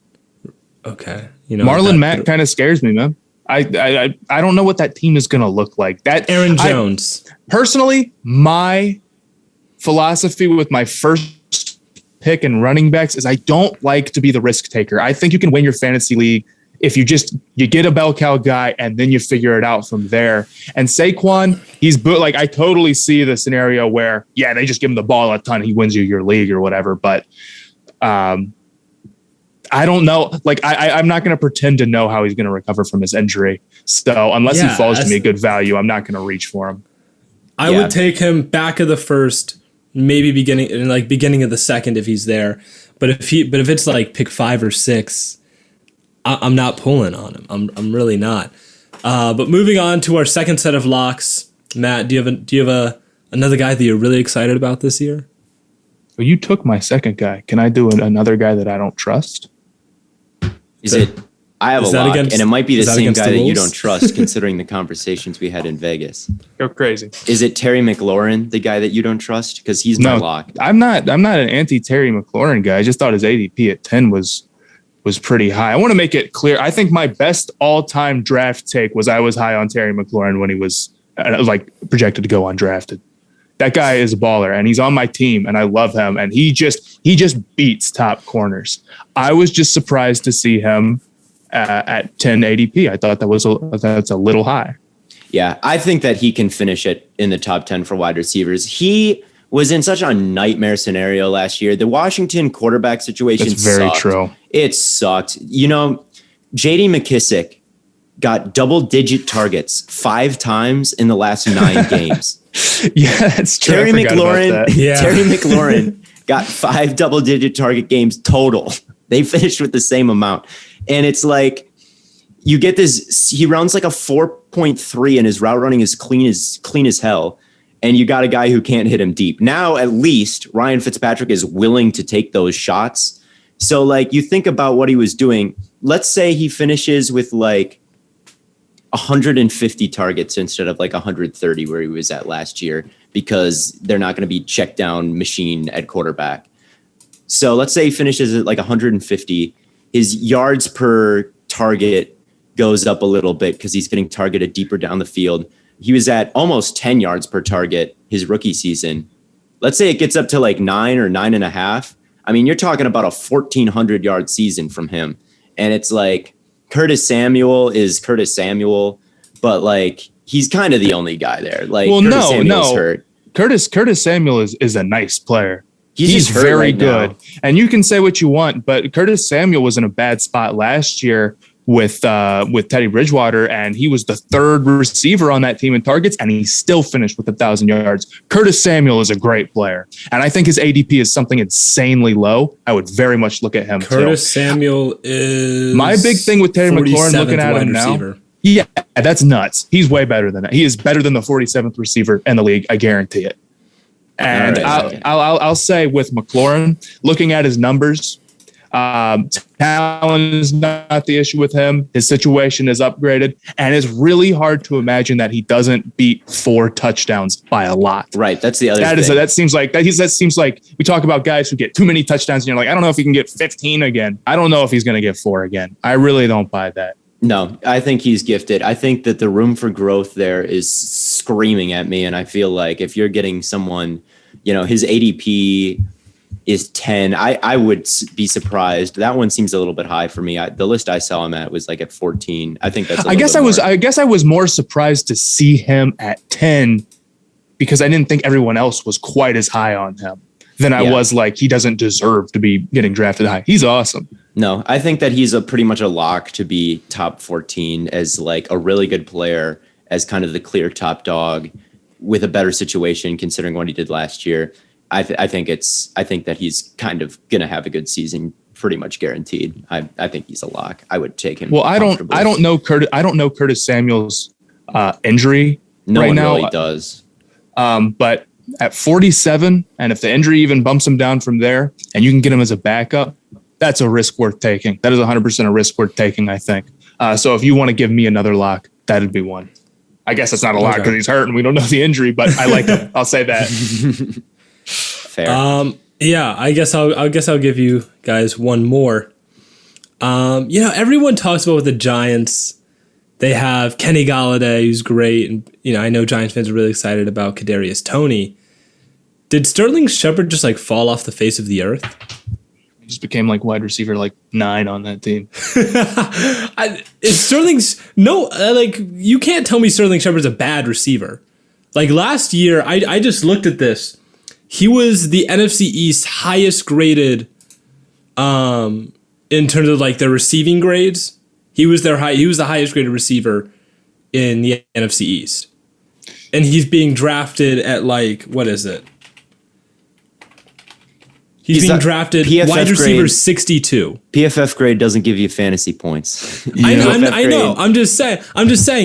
Okay. Marlon Mack kind of scares me, man. I don't know what that team is going to look like. That Aaron Jones. Personally, my philosophy with my first pick and running backs is I don't like to be the risk taker. I think you can win your fantasy league if you get a bell cow guy and then you figure it out from there. And Saquon, I totally see the scenario where, they just give him the ball a ton. He wins you your league or whatever. But, I don't know. Like, I'm not going to pretend to know how he's going to recover from his injury. So unless he falls to me a good value, I'm not going to reach for him. I would take him back of the first, maybe beginning of the second if he's there. But if it's like pick 5 or 6, I'm not pulling on him. I'm really not. But moving on to our second set of locks, Matt, do you have another guy that you're really excited about this year? Well, you took my second guy. Can I do another guy that I don't trust? I have a lock, and it might be the same guy that you don't trust, considering the conversations we had in Vegas. Go crazy. Is it Terry McLaurin, the guy that you don't trust? Because he's my lock. I'm not an anti-Terry McLaurin guy. I just thought his ADP at 10 was pretty high. I want to make it clear. I think my best all-time draft take was I was high on Terry McLaurin when he was projected to go undrafted. That guy is a baller, and he's on my team, and I love him. And he just beats top corners. I was just surprised to see him at 10 ADP. I thought that's a little high. Yeah, I think that he can finish it in the top 10 for wide receivers. He was in such a nightmare scenario last year. The Washington quarterback situation sucked. That's very true. It sucked. J.D. McKissick got double-digit targets 5 times in the last 9 games. Yeah, that's true. Terry McLaurin got 5 double-digit target games total. They finished with the same amount. And it's like, you get this, he runs like a 4.3 and his route running is clean as hell. And you got a guy who can't hit him deep. Now, at least Ryan Fitzpatrick is willing to take those shots. So like, you think about what he was doing. Let's say he finishes with like 150 targets instead of like 130 where he was at last year, because they're not going to be check down machine at quarterback. So let's say he finishes at like 150. His yards per target goes up a little bit because he's getting targeted deeper down the field. He was at almost 10 yards per target his rookie season. Let's say it gets up to like 9 or 9.5. I mean, you're talking about a 1,400 yard season from him. And it's like, Curtis Samuel is Curtis Samuel, but like, he's kind of the only guy there. Like, well, Curtis Samuel's hurt. Curtis Samuel is a nice player. He's very right good. Now. And you can say what you want, but Curtis Samuel was in a bad spot last year with Teddy Bridgewater, and he was the 3rd receiver on that team in targets, and he still finished with 1,000 yards. Curtis Samuel is a great player, and I think his ADP is something insanely low. I would very much look at him. Curtis Samuel is my big thing with Terry McLaurin. Looking at him now, yeah, that's nuts. He's way better than that. He is better than the 47th receiver in the league. I guarantee it. And right. I'll say with McLaurin, looking at his numbers, talent is not the issue with him. His situation is upgraded, and it's really hard to imagine that he doesn't beat 4 touchdowns by a lot. Right, that's the other thing. That seems like we talk about guys who get too many touchdowns, and you're like, I don't know if he can get 15 again. I don't know if he's going to get 4 again. I really don't buy that. No, I think he's gifted. I think that the room for growth there is screaming at me, and I feel like if you're getting someone, his ADP is 10. I would be surprised. That one seems a little bit high for me. The list I saw him at was like at 14. I think that's. I guess I was more surprised to see him at 10 because I didn't think everyone else was quite as high on him than I was like he doesn't deserve to be getting drafted high. He's awesome. No, I think that he's pretty much a lock to be top 14 as like a really good player, as kind of the clear top dog with a better situation considering what he did last year. I think that he's kind of going to have a good season, pretty much guaranteed. I think he's a lock. I would take him. Well, I don't know Curtis Samuel's injury no right one now. Really does. But at 47, and if the injury even bumps him down from there, and you can get him as a backup, that's a risk worth taking. That is 100% a risk worth taking, I think. So if you want to give me another lock, that'd be one. I guess it's not a lock because he's hurt and we don't know the injury, but I like him. I'll say that. Fair. Yeah, I guess I'll give you guys one more. Everyone talks about with the Giants. They have Kenny Golladay, who's great, and I know Giants fans are really excited about Kadarius Toney. Did Sterling Shepard just like fall off the face of the earth? He just became like wide receiver 9 on that team. You can't tell me Sterling Shepard's a bad receiver. Like last year, I just looked at this. He was the NFC East highest graded in terms of like their receiving grades. He was the highest graded receiver in the NFC East. And he's being drafted at what is it? He's being drafted PFF wide receiver grade, 62. PFF grade doesn't give you fantasy points. I know. I'm just saying,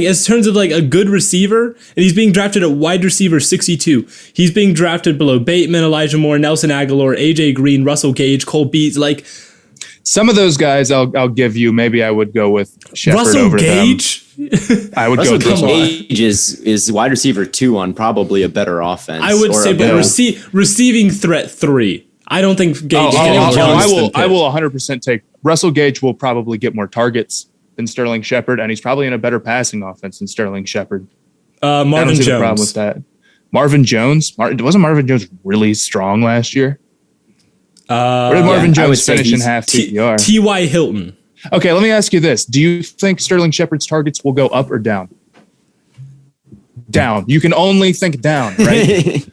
in terms of like a good receiver, and he's being drafted at wide receiver 62. He's being drafted below Bateman, Elijah Moore, Nelson Aguilar, AJ Green, Russell Gage, Cole Beasley. Like some of those guys, I'll give you. Maybe I would go with Shepard Russell over Gage? them. I would go with Russell Gage is wide receiver 2 on probably a better offense. I would say, but receiving threat 3. I don't think Gage. I will 100% take Russell Gage. Will probably get more targets than Sterling Shepard, and he's probably in a better passing offense than Sterling Shepard. Marvin Jones. The problem with that. Marvin Jones. Wasn't Marvin Jones really strong last year? Where did Marvin Jones finish in half PPR? T.Y. Hilton. Okay, let me ask you this: do you think Sterling Shepard's targets will go up or down? Down. You can only think down, right?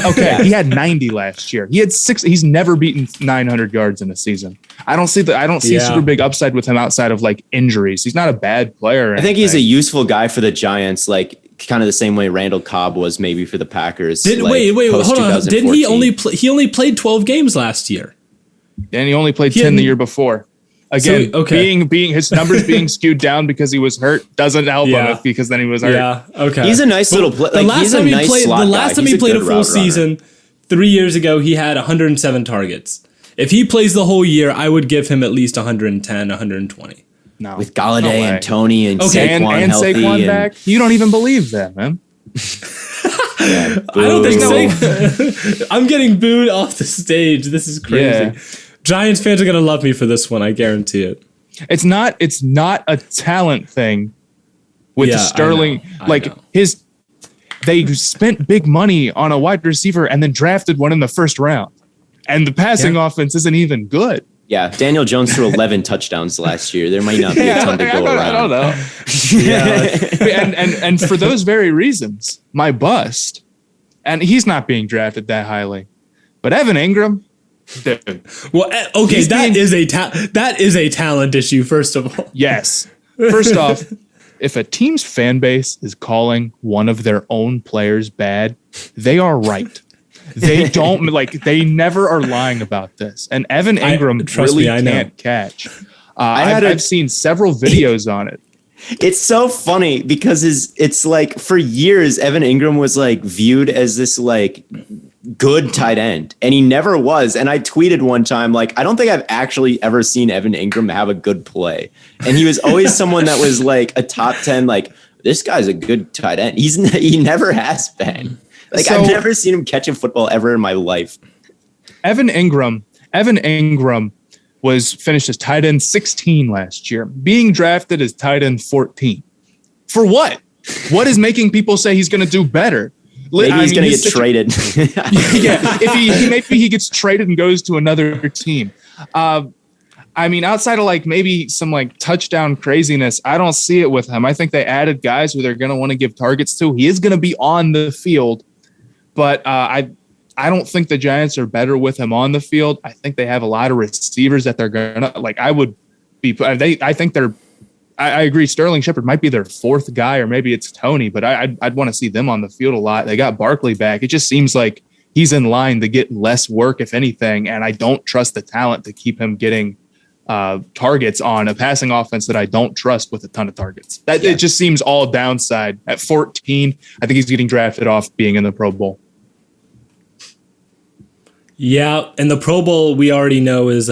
Okay, he had 90 last year. He had 6. He's never beaten 900 yards in a season. I don't see super big upside with him outside of like injuries. He's not a bad player. I think he's a useful guy for the Giants, like kind of the same way Randall Cobb was maybe for the Packers. Wait, hold on. Didn't he only played 12 games last year? And he only played 10 the year before. Again, being his numbers being skewed down because he was hurt doesn't help him because then he was hurt. Yeah, okay. He's a nice little player. The last time he played a full season 3 years ago, he had 107 targets. If he plays the whole year, I would give him at least 110, 120. No, with Golladay and Toney and Saquon and healthy Saquon back, you don't even believe that, man. I don't think I'm getting booed off the stage. This is crazy. Yeah. Giants fans are going to love me for this one. I guarantee it. It's not a talent thing with Sterling. They spent big money on a wide receiver and then drafted one in the first round. And the passing offense isn't even good. Yeah, Daniel Jones threw 11 touchdowns last year. There might not be a ton to go around. I don't know. and for those very reasons, my bust. And he's not being drafted that highly. But Evan Engram, dude. Well, okay, that is a talent issue, first of all. Yes. First off, if a team's fan base is calling one of their own players bad, they are right. They don't they never are lying about this. And Evan Engram can't catch. I've seen several videos on it. It's so funny because it's like for years, Evan Engram was like viewed as this like good tight end, and he never was. And I tweeted one time, like, I don't think I've actually ever seen Evan Engram have a good play. And he was always someone that was like a top 10, like, this guy's a good tight end. He never has been. Like, so, I've never seen him catch a football ever in my life. Evan Engram was finished as tight end 16 last year, being drafted as tight end 14. For what? What is making people say he's going to do better? Maybe he's going to get traded. Yeah, if maybe he gets traded and goes to another team. I mean, outside of like maybe some like touchdown craziness, I don't see it with him. I think they added guys who they're going to want to give targets to. He is going to be on the field, but I don't think the Giants are better with him on the field. I think they have a lot of receivers that they're going to like. I think they're. I agree. Sterling Shepard might be their fourth guy, or maybe it's Tony, but I'd want to see them on the field a lot. They got Barkley back. It just seems like he's in line to get less work, if anything. And I don't trust the talent to keep him getting targets on a passing offense that I don't trust with a ton of targets. It just seems all downside. At 14, I think he's getting drafted off being in the Pro Bowl. Yeah, and the Pro Bowl we already know is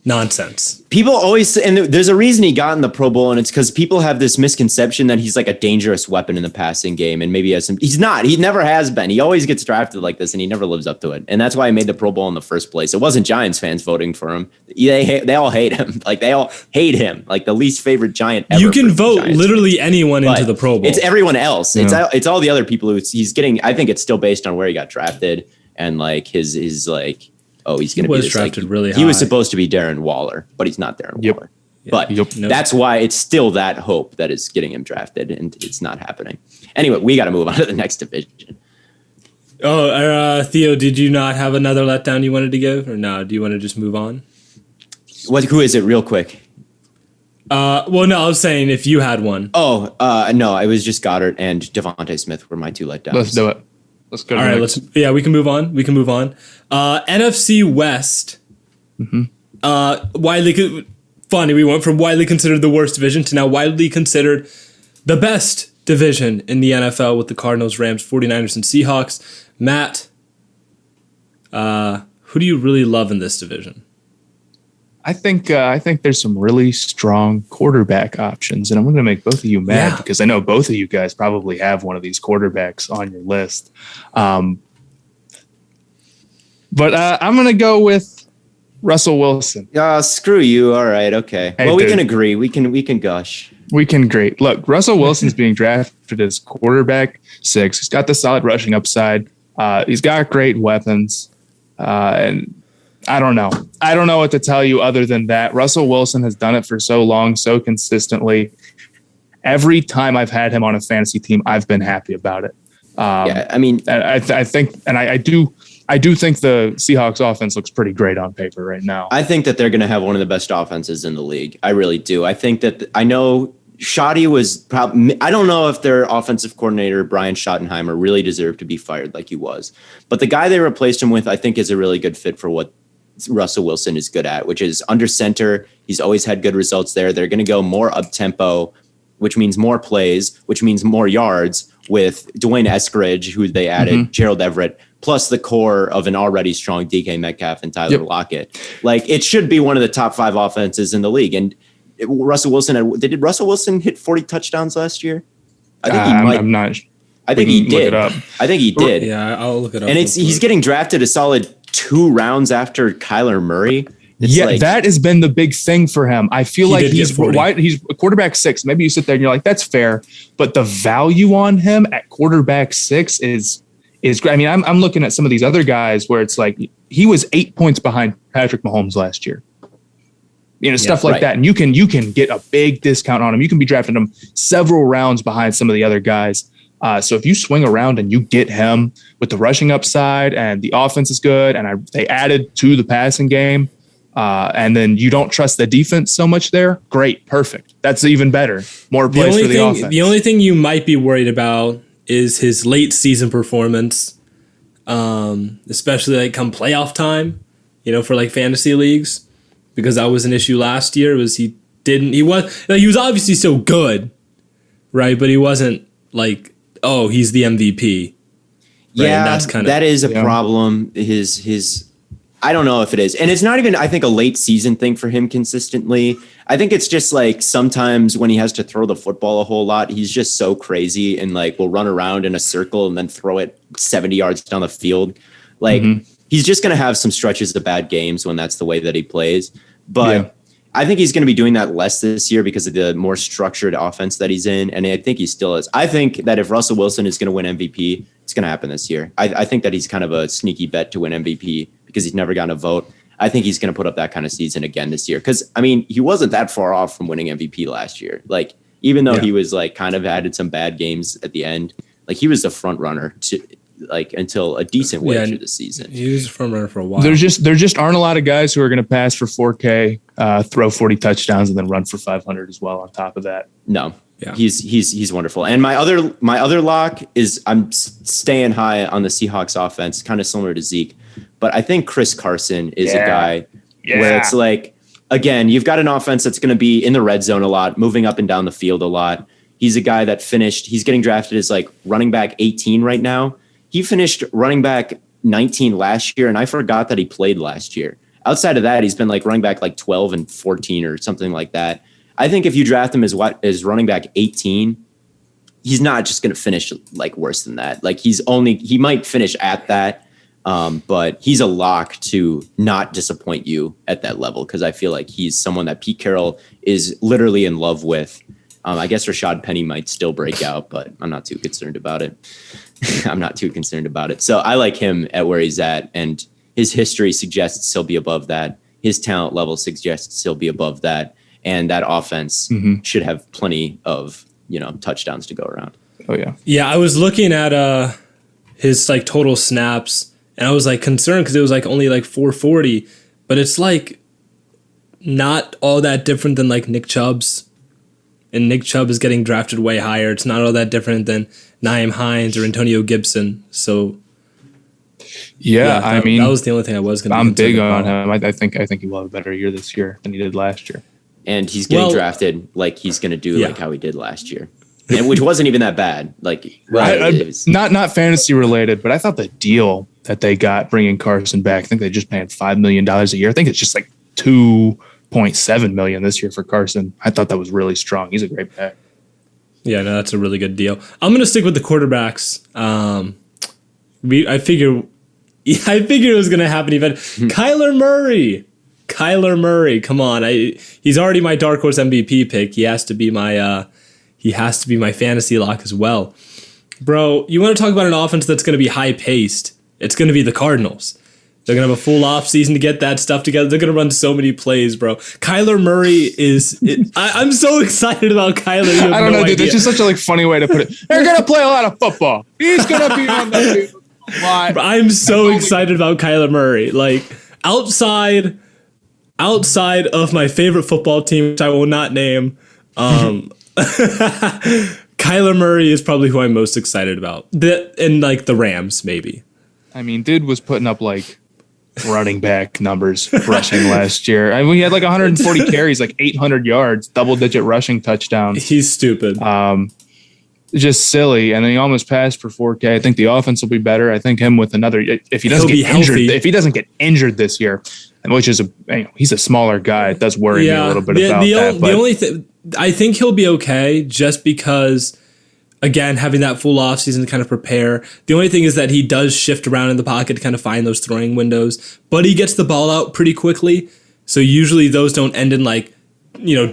nonsense. People always say, and there's a reason he got in the Pro Bowl, and it's because people have this misconception that he's like a dangerous weapon in the passing game, and maybe he's not. He never has been. He always gets drafted like this, and he never lives up to it. And that's why he made the Pro Bowl in the first place. It wasn't Giants fans voting for him. They all hate him. Like, they all hate him. Like, the least favorite Giant ever. You can vote literally anyone into the Pro Bowl. It's everyone else. Yeah. It's all the other people who he's getting. I think it's still based on where he got drafted and like his like. Oh, he's going to be drafted really high. He was supposed to be Darren Waller, but he's not Darren Waller. But that's why it's still that hope that is getting him drafted, and it's not happening. Anyway, we got to move on to the next division. Oh, Theo, did you not have another letdown you wanted to give, or no? Do you want to just move on? Who is it, real quick? Well, no, I was saying if you had one. Oh, no, it was just Goedert and Devante Smith were my two letdowns. Let's do it. Let's go. All right, we can move on. NFC West. We went from widely considered the worst division to now widely considered the best division in the NFL with the Cardinals, Rams, 49ers, and Seahawks. Matt, who do you really love in this division? I think there's some really strong quarterback options, and I'm going to make both of you mad because I know both of you guys probably have one of these quarterbacks on your list. But I'm going to go with Russell Wilson. Screw you. All right. Okay. Hey, well, we can agree. We can gush. We can agree. Look, Russell Wilson's being drafted as quarterback 6. He's got the solid rushing upside. He's got great weapons, and I don't know. I don't know what to tell you other than that. Russell Wilson has done it for so long, so consistently. Every time I've had him on a fantasy team, I've been happy about it. I mean, I think, and I do think the Seahawks offense looks pretty great on paper right now. I think that they're going to have one of the best offenses in the league. I really do. I think that I know Shoddy was probably, I don't know if their offensive coordinator, Brian Schottenheimer, really deserved to be fired like he was. But the guy they replaced him with, I think, is a really good fit for what Russell Wilson is good at, which is under center. He's always had good results there. They're going to go more up tempo, which means more plays, which means more yards with Dwayne Eskridge, who they added, Gerald Everett, plus the core of an already strong DK Metcalf and Tyler Lockett. Like, it should be one of the top 5 offenses in the league. And Russell Wilson, did Russell Wilson hit 40 touchdowns last year? I think he might. I'm not. I think he did. I think he did. Yeah, I'll look it up. And he's getting drafted a solid 2 rounds after Kyler Murray. That has been the big thing for him. I feel like he's a quarterback 6. Maybe you sit there and you're like, that's fair. But the value on him at quarterback 6 is great. I mean, I'm looking at some of these other guys where it's like he was 8 points behind Patrick Mahomes last year. Stuff like that. And you can get a big discount on him. You can be drafting him several rounds behind some of the other guys. So if you swing around and you get him with the rushing upside and the offense is good and they added to the passing game, and then you don't trust the defense so much there, great, perfect. That's even better. More plays for the offense. The only thing you might be worried about is his late season performance, especially like come playoff time, for like fantasy leagues, because that was an issue last year. He was obviously so good, right? But he wasn't like, oh, he's the MVP. Yeah, And that's that is a problem. His I don't know if it is. And it's not even, I think, a late season thing for him consistently. I think it's just like sometimes when he has to throw the football a whole lot, he's just so crazy and like will run around in a circle and then throw it 70 yards down the field. Like he's just going to have some stretches of bad games when that's the way that he plays. But I think he's going to be doing that less this year because of the more structured offense that he's in. And I think he still is. I think that if Russell Wilson is going to win MVP, it's going to happen this year. I think that he's kind of a sneaky bet to win MVP because he's never gotten a vote. I think he's going to put up that kind of season again this year. Because, I mean, he wasn't that far off from winning MVP last year. Like, even though he was like kind of added some bad games at the end, like he was the front runner to like until a decent way through the season. He was a front runner for a while. There just aren't a lot of guys who are going to pass for 4K, throw 40 touchdowns, and then run for 500 as well on top of that. No. Yeah. He's wonderful. And my other lock is I'm staying high on the Seahawks offense, kind of similar to Zeke. But I think Chris Carson is a guy where it's like, again, you've got an offense that's going to be in the red zone a lot, moving up and down the field a lot. He's a guy that he's getting drafted as like running back 18 right now. He finished running back 19 last year, and I forgot that he played last year. Outside of that, he's been like running back like 12 and 14 or something like that. I think if you draft him as running back 18, he's not just going to finish like worse than that. Like he might finish at that, but he's a lock to not disappoint you at that level because I feel like he's someone that Pete Carroll is literally in love with. I guess Rashad Penny might still break out, but I'm not too concerned about it. So I like him at where he's at, and his history suggests he'll be above that. His talent level suggests he'll be above that. And that offense should have plenty of, touchdowns to go around. Oh, yeah. Yeah, I was looking at his like total snaps, and I was like concerned because it was like only like 440, but it's like not all that different than like Nick Chubb's. And Nick Chubb is getting drafted way higher. It's not all that different than Nyheim Hines or Antonio Gibson. So I mean, that was the only thing I was going to. I'm big on him. I think he will have a better year this year than he did last year. And he's getting drafted like he's going to do like how he did last year, and which wasn't even that bad. Like, not fantasy related, but I thought the deal that they got bringing Carson back, I think they just paid $5 million a year. I think it's just like $2.7 million this year for Carson. I thought that was really strong. He's a great back. Yeah, no, that's a really good deal. I'm going to stick with the quarterbacks. I figure it was going to happen even. Kyler Murray, come on! He's already my dark horse MVP pick. He has to be my fantasy lock as well, bro. You want to talk about an offense that's going to be high paced? It's going to be the Cardinals. They're going to have a full off season to get that stuff together. They're going to run so many plays, bro. Kyler Murray I'm so excited about Kyler. I don't know, dude. That's just such a funny way to put it. They're going to play a lot of football. He's going to be on the field a lot. I'm so excited about Kyler Murray. Like outside of my favorite football team, which I will not name, Kyler Murray is probably who I'm most excited about. And like the Rams, maybe. I mean, dude was putting up like running back numbers rushing last year. I mean, he had like 140 carries, like 800 yards, double-digit rushing touchdowns. He's stupid. Just silly. And then he almost passed for 4K. I think the offense will be better. I think him with another, if he doesn't get injured, if he doesn't get injured this year, which is he's a smaller guy. It does worry me a little bit about that. The only thing, I think he'll be okay just because, again, having that full off season to kind of prepare. The only thing is that he does shift around in the pocket to kind of find those throwing windows, but he gets the ball out pretty quickly. So usually those don't end in like,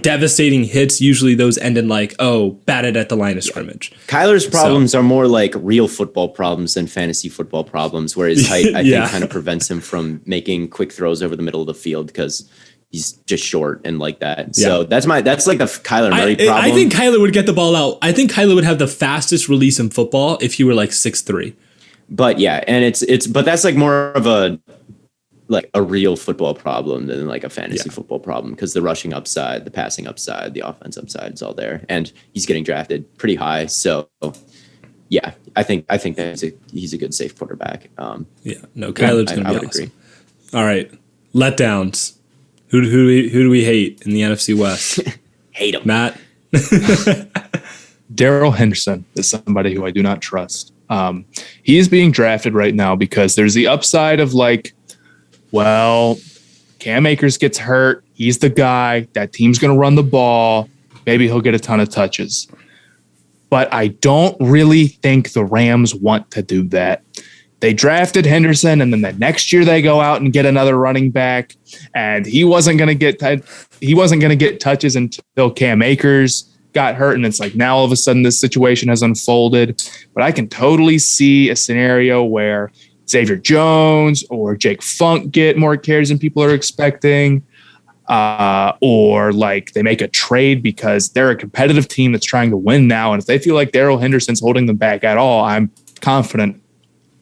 devastating hits. Usually those end in like, batted at the line of scrimmage. Kyler's problems are more like real football problems than fantasy football problems, where his height, I think, kind of prevents him from making quick throws over the middle of the field because he's just short and like that. So that's like the Kyler Murray problem. I think Kyler would get the ball out. I think Kyler would have the fastest release in football if he were like 6'3". But yeah, and but that's like more of a real football problem than like a fantasy football problem, because the rushing upside, the passing upside, the offense upside is all there, and he's getting drafted pretty high. So yeah, I think that he's a good safe quarterback. Kyler's going to be awesome. Agree. All right, letdowns. Who do we hate in the NFC West? Hate him, Matt. Darrell Henderson is somebody who I do not trust. He is being drafted right now because there's the upside of like, well, Cam Akers gets hurt. He's the guy. That team's going to run the ball. Maybe he'll get a ton of touches. But I don't really think the Rams want to do that. They drafted Henderson, and then the next year they go out and get another running back, and he wasn't going to get touches until Cam Akers got hurt, and it's like now all of a sudden this situation has unfolded. But I can totally see a scenario where Xavier Jones or Jake Funk get more carries than people are expecting, or like they make a trade because they're a competitive team that's trying to win now, and if they feel like Darrell Henderson's holding them back at all, I'm confident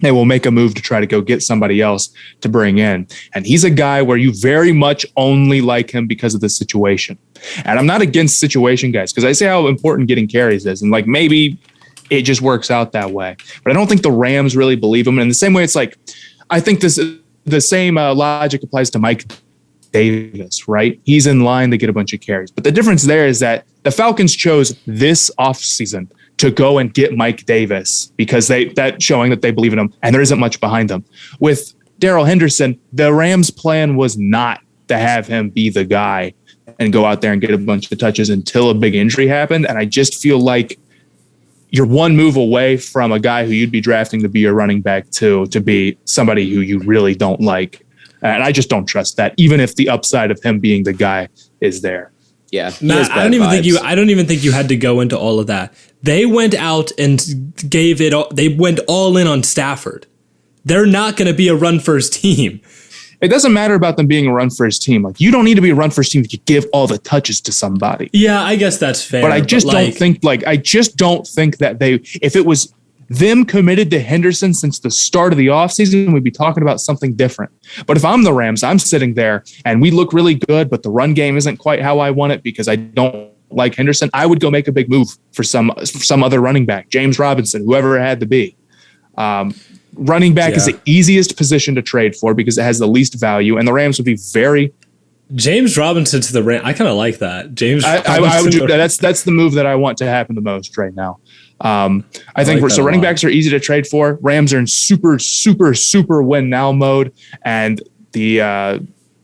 they will make a move to try to go get somebody else to bring in. And he's a guy where you very much only like him because of the situation. And I'm not against situation guys, because I say how important getting carries is. And like maybe it just works out that way. But I don't think the Rams really believe him. And in the same way, it's like, I think the same logic applies to Mike Davis, right? He's in line to get a bunch of carries. But the difference there is that the Falcons chose this offseason to go and get Mike Davis because that's showing that they believe in him, and there isn't much behind them. With Darrell Henderson, the Rams' plan was not to have him be the guy and go out there and get a bunch of touches until a big injury happened. And I just feel like you're one move away from a guy who you'd be drafting to be your running back to be somebody who you really don't like. And I just don't trust that, even if the upside of him being the guy is there. Yeah, Matt, I don't even think you had to go into all of that. They went out and gave it all. They went all in on Stafford. They're not going to be a run first team. It doesn't matter about them being a run first team. Like, you don't need to be a run first team if you give all the touches to somebody. Yeah, I guess that's fair. But I just don't think that if it was them committed to Henderson since the start of the offseason, we'd be talking about something different. But if I'm the Rams, I'm sitting there and we look really good, but the run game isn't quite how I want it because I don't like Henderson, I would go make a big move for some other running back, James Robinson, whoever it had to be. Running back is the easiest position to trade for because it has the least value, and the Rams would be very. James Robinson to the Rams. I kind of like that. I would do, that's the move that I want to happen the most right now. I think so. Running backs are easy to trade for. Rams are in super, super, super win now mode, and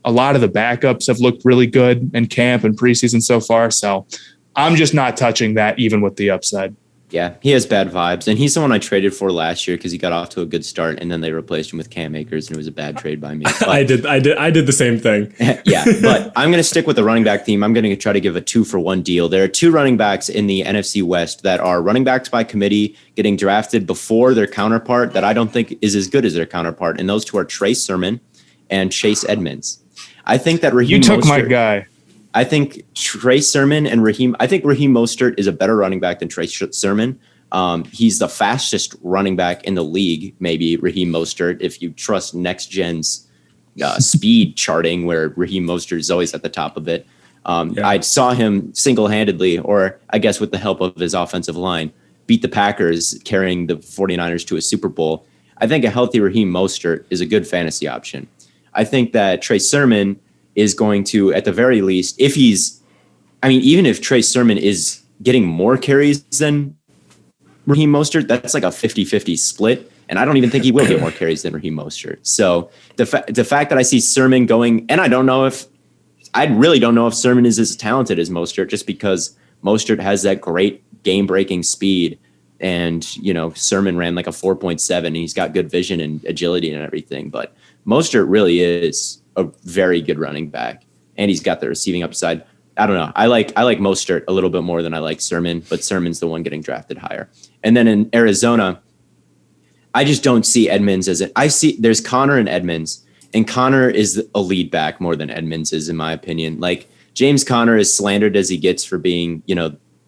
a lot of the backups have looked really good in camp and preseason so far. So I'm just not touching that, even with the upside. Yeah, he has bad vibes, and he's someone I traded for last year because he got off to a good start, and then they replaced him with Cam Akers, and it was a bad trade by me. But, I did the same thing. Yeah, but I'm going to stick with the running back theme. I'm going to try to give a 2-for-1 deal. There are two running backs in the NFC West that are running backs by committee, getting drafted before their counterpart that I don't think is as good as their counterpart, and those two are Trey Sermon and Chase Edmonds. I think that Raheem Mostert, my guy. I think Trey Sermon and Raheem Mostert is a better running back than Trey Sermon. He's the fastest running back in the league, maybe Raheem Mostert, if you trust Next Gen's speed charting, where Raheem Mostert is always at the top of it. I saw him single-handedly, or I guess with the help of his offensive line, beat the Packers, carrying the 49ers to a Super Bowl. I think a healthy Raheem Mostert is a good fantasy option. I think that Trey Sermon is going to, at the very least, even if Trey Sermon is getting more carries than Raheem Mostert, that's like a 50-50 split. And I don't even think he will get more carries than Raheem Mostert. So the fact that I see Sermon going, and I really don't know if Sermon is as talented as Mostert, just because Mostert has that great game-breaking speed. And, Sermon ran like a 4.7, and he's got good vision and agility and everything. But Mostert really is a very good running back, and he's got the receiving upside. I don't know. I like Mostert a little bit more than I like Sermon, but Sermon's the one getting drafted higher. And then in Arizona, I just don't see Edmonds there's Connor and Edmonds, and Connor is a lead back more than Edmonds is, in my opinion. Like, James Conner, is slandered as he gets for being,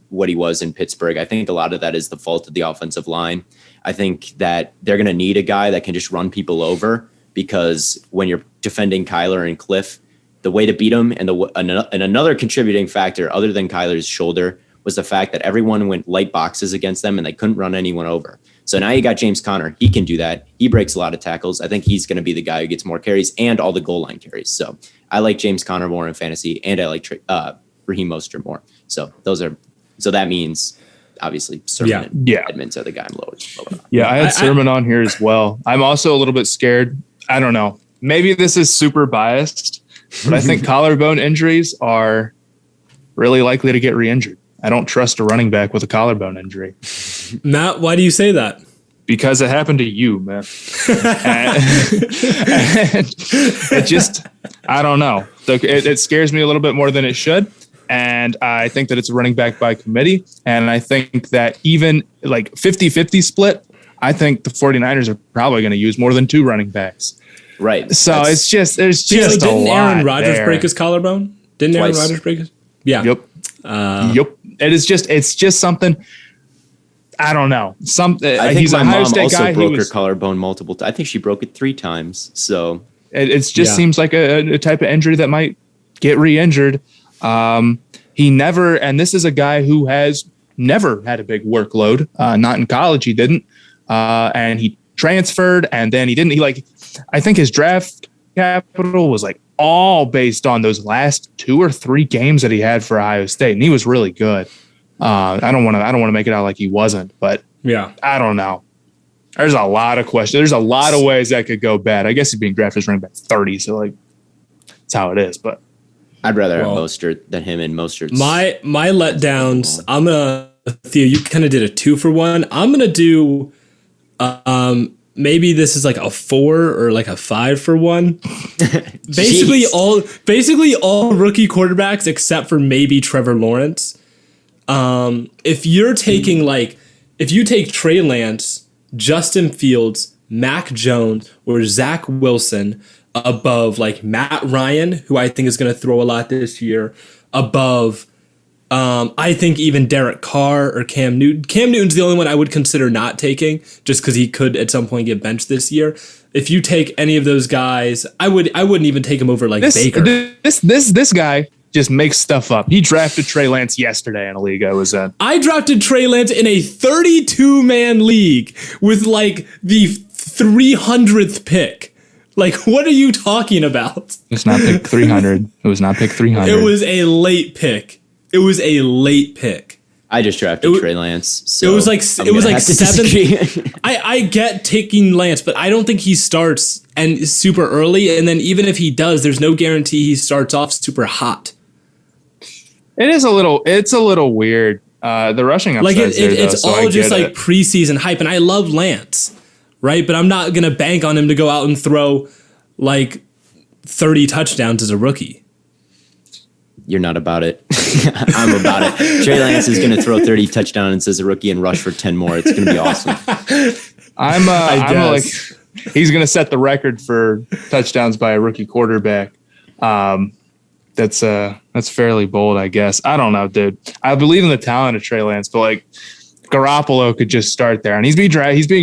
what he was in Pittsburgh. I think a lot of that is the fault of the offensive line. I think that they're going to need a guy that can just run people over, because when you're defending Kyler and Cliff, the way to beat them, and another contributing factor other than Kyler's shoulder, was the fact that everyone went light boxes against them and they couldn't run anyone over. So now you got James Conner. He can do that. He breaks a lot of tackles. I think he's going to be the guy who gets more carries and all the goal line carries. So I like James Conner more in fantasy, and I like Raheem Mostert more. So that means obviously Sermon and Edmonds are the guy I'm lower on. Yeah, I had Sermon on here as well. I'm also a little bit scared. I don't know. Maybe this is super biased, but I think collarbone injuries are really likely to get re-injured. I don't trust a running back with a collarbone injury. Matt, why do you say that? Because it happened to you, man. and it just, I don't know. It scares me a little bit more than it should. And I think that it's a running back by committee. And I think that even like 50-50 split, I think the 49ers are probably going to use more than 2 running backs. Right. So there's just a lot. Didn't Aaron Rodgers break his collarbone? Didn't Aaron Rodgers break his? Yeah. Yep. It's just something. I don't know. I think my mom also broke her collarbone multiple times. I think she broke it 3 times. So it just seems like a type of injury that might get re-injured. He never, and this is a guy who has never had a big workload. Not in college, he didn't. And he transferred, and then he didn't. I think his draft capital was like all based on those last 2 or 3 games that he had for Ohio State, and he was really good. I don't want to make it out like he wasn't, but I don't know. There's a lot of questions. There's a lot of ways that could go bad. I guess he's being drafted as running back 30, so like that's how it is. But I'd rather have Mostert than him and Mostert's. My letdowns. I'm gonna Theo. You kind of did a 2 for 1. I'm gonna do. Maybe this is like a 4 or like a 5 for 1. basically all rookie quarterbacks except for maybe Trevor Lawrence. If you take Trey Lance, Justin Fields, Mac Jones, or Zach Wilson above like Matt Ryan, who I think is going to throw a lot this year, above I think even Derek Carr or Cam Newton. Cam Newton's the only one I would consider not taking just because he could at some point get benched this year. If you take any of those guys, I wouldn't even take him over like Baker. This guy just makes stuff up. He drafted Trey Lance yesterday in a league I was in. I drafted Trey Lance in a 32-man league with like the 300th pick. Like, what are you talking about? It's not pick 300. It was not pick 300. It was a late pick. I just drafted Trey Lance. So it was like 7th. I get taking Lance, but I don't think he starts and super early. And then even if he does, there's no guarantee he starts off super hot. It's a little weird. The rushing upside like it's all just like preseason hype, and I love Lance, right? But I'm not gonna bank on him to go out and throw like 30 touchdowns as a rookie. You're not about it. I'm about it. Trey Lance is going to throw 30 touchdowns as a rookie and rush for 10 more. It's going to be awesome. I'm like, he's going to set the record for touchdowns by a rookie quarterback. That's fairly bold, I guess. I don't know, dude. I believe in the talent of Trey Lance, but like Garoppolo could just start there, and he's being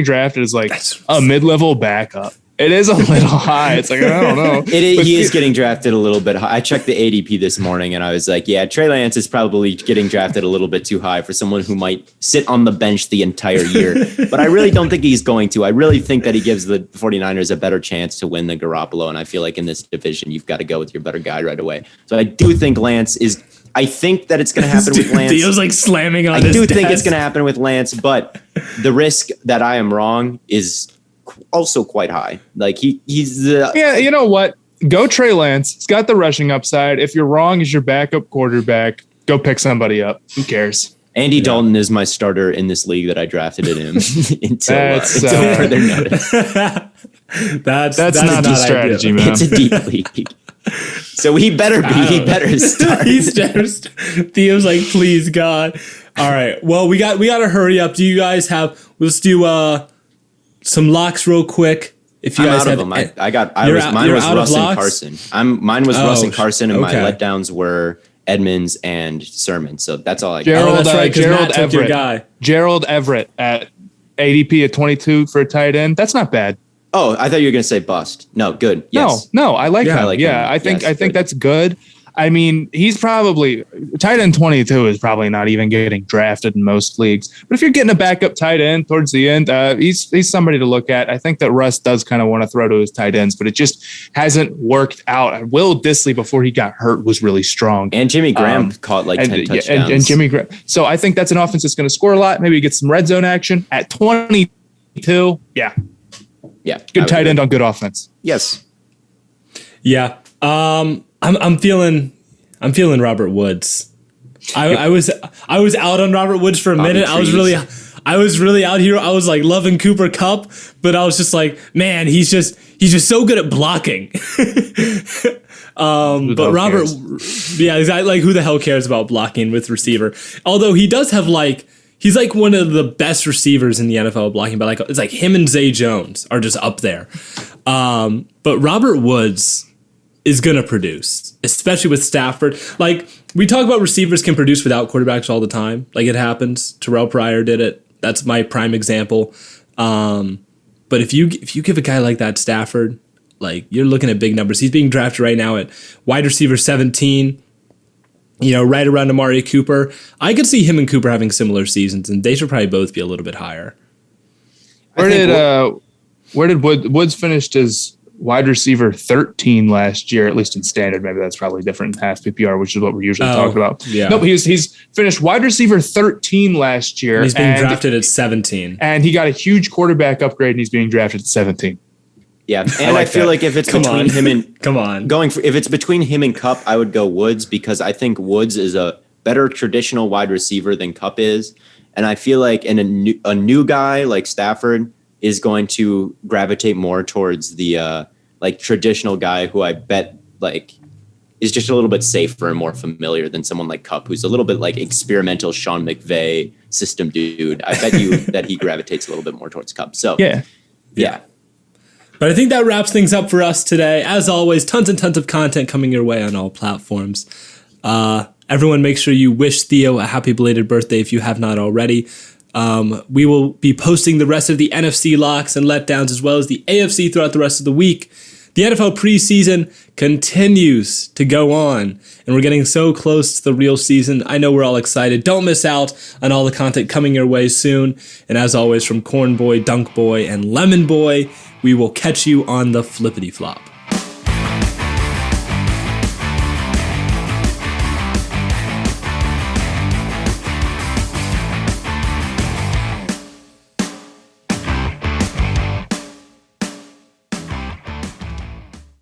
drafted as like a mid-level backup. It is a little high. It's like, I don't know. He is getting drafted a little bit high. I checked the ADP this morning and I was like, yeah, Trey Lance is probably getting drafted a little bit too high for someone who might sit on the bench the entire year. But I really don't think he's going to. I really think that he gives the 49ers a better chance to win than Garoppolo. And I feel like in this division, you've got to go with your better guy right away. So I do think Lance is... I think that it's going to happen with Lance. Theo's like slamming on his desk. I do think it's going to happen with Lance, but the risk that I am wrong is... also quite high. Like he's you know what? Go Trey Lance. He's got the rushing upside. If you're wrong as your backup quarterback, go pick somebody up. Who cares? Andy Dalton is my starter in this league that I drafted it in until further notice. That's not a strategy, man. It's a deep league. So he better start. Theo's like, please God. All right. Well, we got to hurry up. Do you guys let's do some locks real quick. If you guys have them, mine was Russ and Carson. Mine was Russ and Carson, and my letdowns were Edmonds and Sermon. So that's all I got. Gerald Everett at ADP at 22 for a tight end. That's not bad. Oh, I thought you were going to say bust. No, good. Yes. No, I like that. I think that's good. I mean, he's probably tight end 22 is probably not even getting drafted in most leagues. But if you're getting a backup tight end towards the end, he's somebody to look at. I think that Russ does kind of want to throw to his tight ends, but it just hasn't worked out. Will Dissly, before he got hurt, was really strong. And Jimmy Graham caught like 10 touchdowns. And Jimmy Graham. So I think that's an offense that's going to score a lot. Maybe get some red zone action at 22. Yeah. Good tight end on good offense. Yes. Yeah. I'm feeling Robert Woods. I was out on Robert Woods for a minute. I was really out here. I was like loving Cooper Kupp, but I was just like, man, he's just so good at blocking. But Robert, yeah, exactly. Like, who the hell cares about blocking with receiver? Although he does have he's like one of the best receivers in the NFL blocking, but it's like him and Zay Jones are just up there. But Robert Woods is going to produce, especially with Stafford. Like, we talk about receivers can produce without quarterbacks all the time. Like, it happens. Terrell Pryor did it. That's my prime example. But if you give a guy like that Stafford, like, you're looking at big numbers. He's being drafted right now at wide receiver 17, right around Amari Cooper. I could see him and Cooper having similar seasons, and they should probably both be a little bit higher. Where did Woods finished as wide receiver 13 last year, at least in standard? Maybe that's probably different in half PPR, which is what we're usually talking about. Yeah. Nope, he's finished wide receiver 13 last year. And he's being drafted at 17. And he got a huge quarterback upgrade, and he's being drafted at 17. Yeah, and I feel like if it's between him and if it's between him and Kupp, I would go Woods, because I think Woods is a better traditional wide receiver than Kupp is, and I feel like a new guy like Stafford is going to gravitate more towards the traditional guy who I bet is just a little bit safer and more familiar than someone like Kupp, who's a little bit like experimental Sean McVay system dude. I bet you that he gravitates a little bit more towards Kupp. So yeah. But I think that wraps things up for us today. As always, tons and tons of content coming your way on all platforms. Everyone, make sure you wish Theo a happy belated birthday if you have not already. We will be posting the rest of the NFC locks and letdowns, as well as the AFC, throughout the rest of the week. The NFL preseason continues to go on, and we're getting so close to the real season. I know we're all excited. Don't miss out on all the content coming your way soon. And as always, from Corn Boy, Dunk Boy, and Lemon Boy, we will catch you on the flippity flop.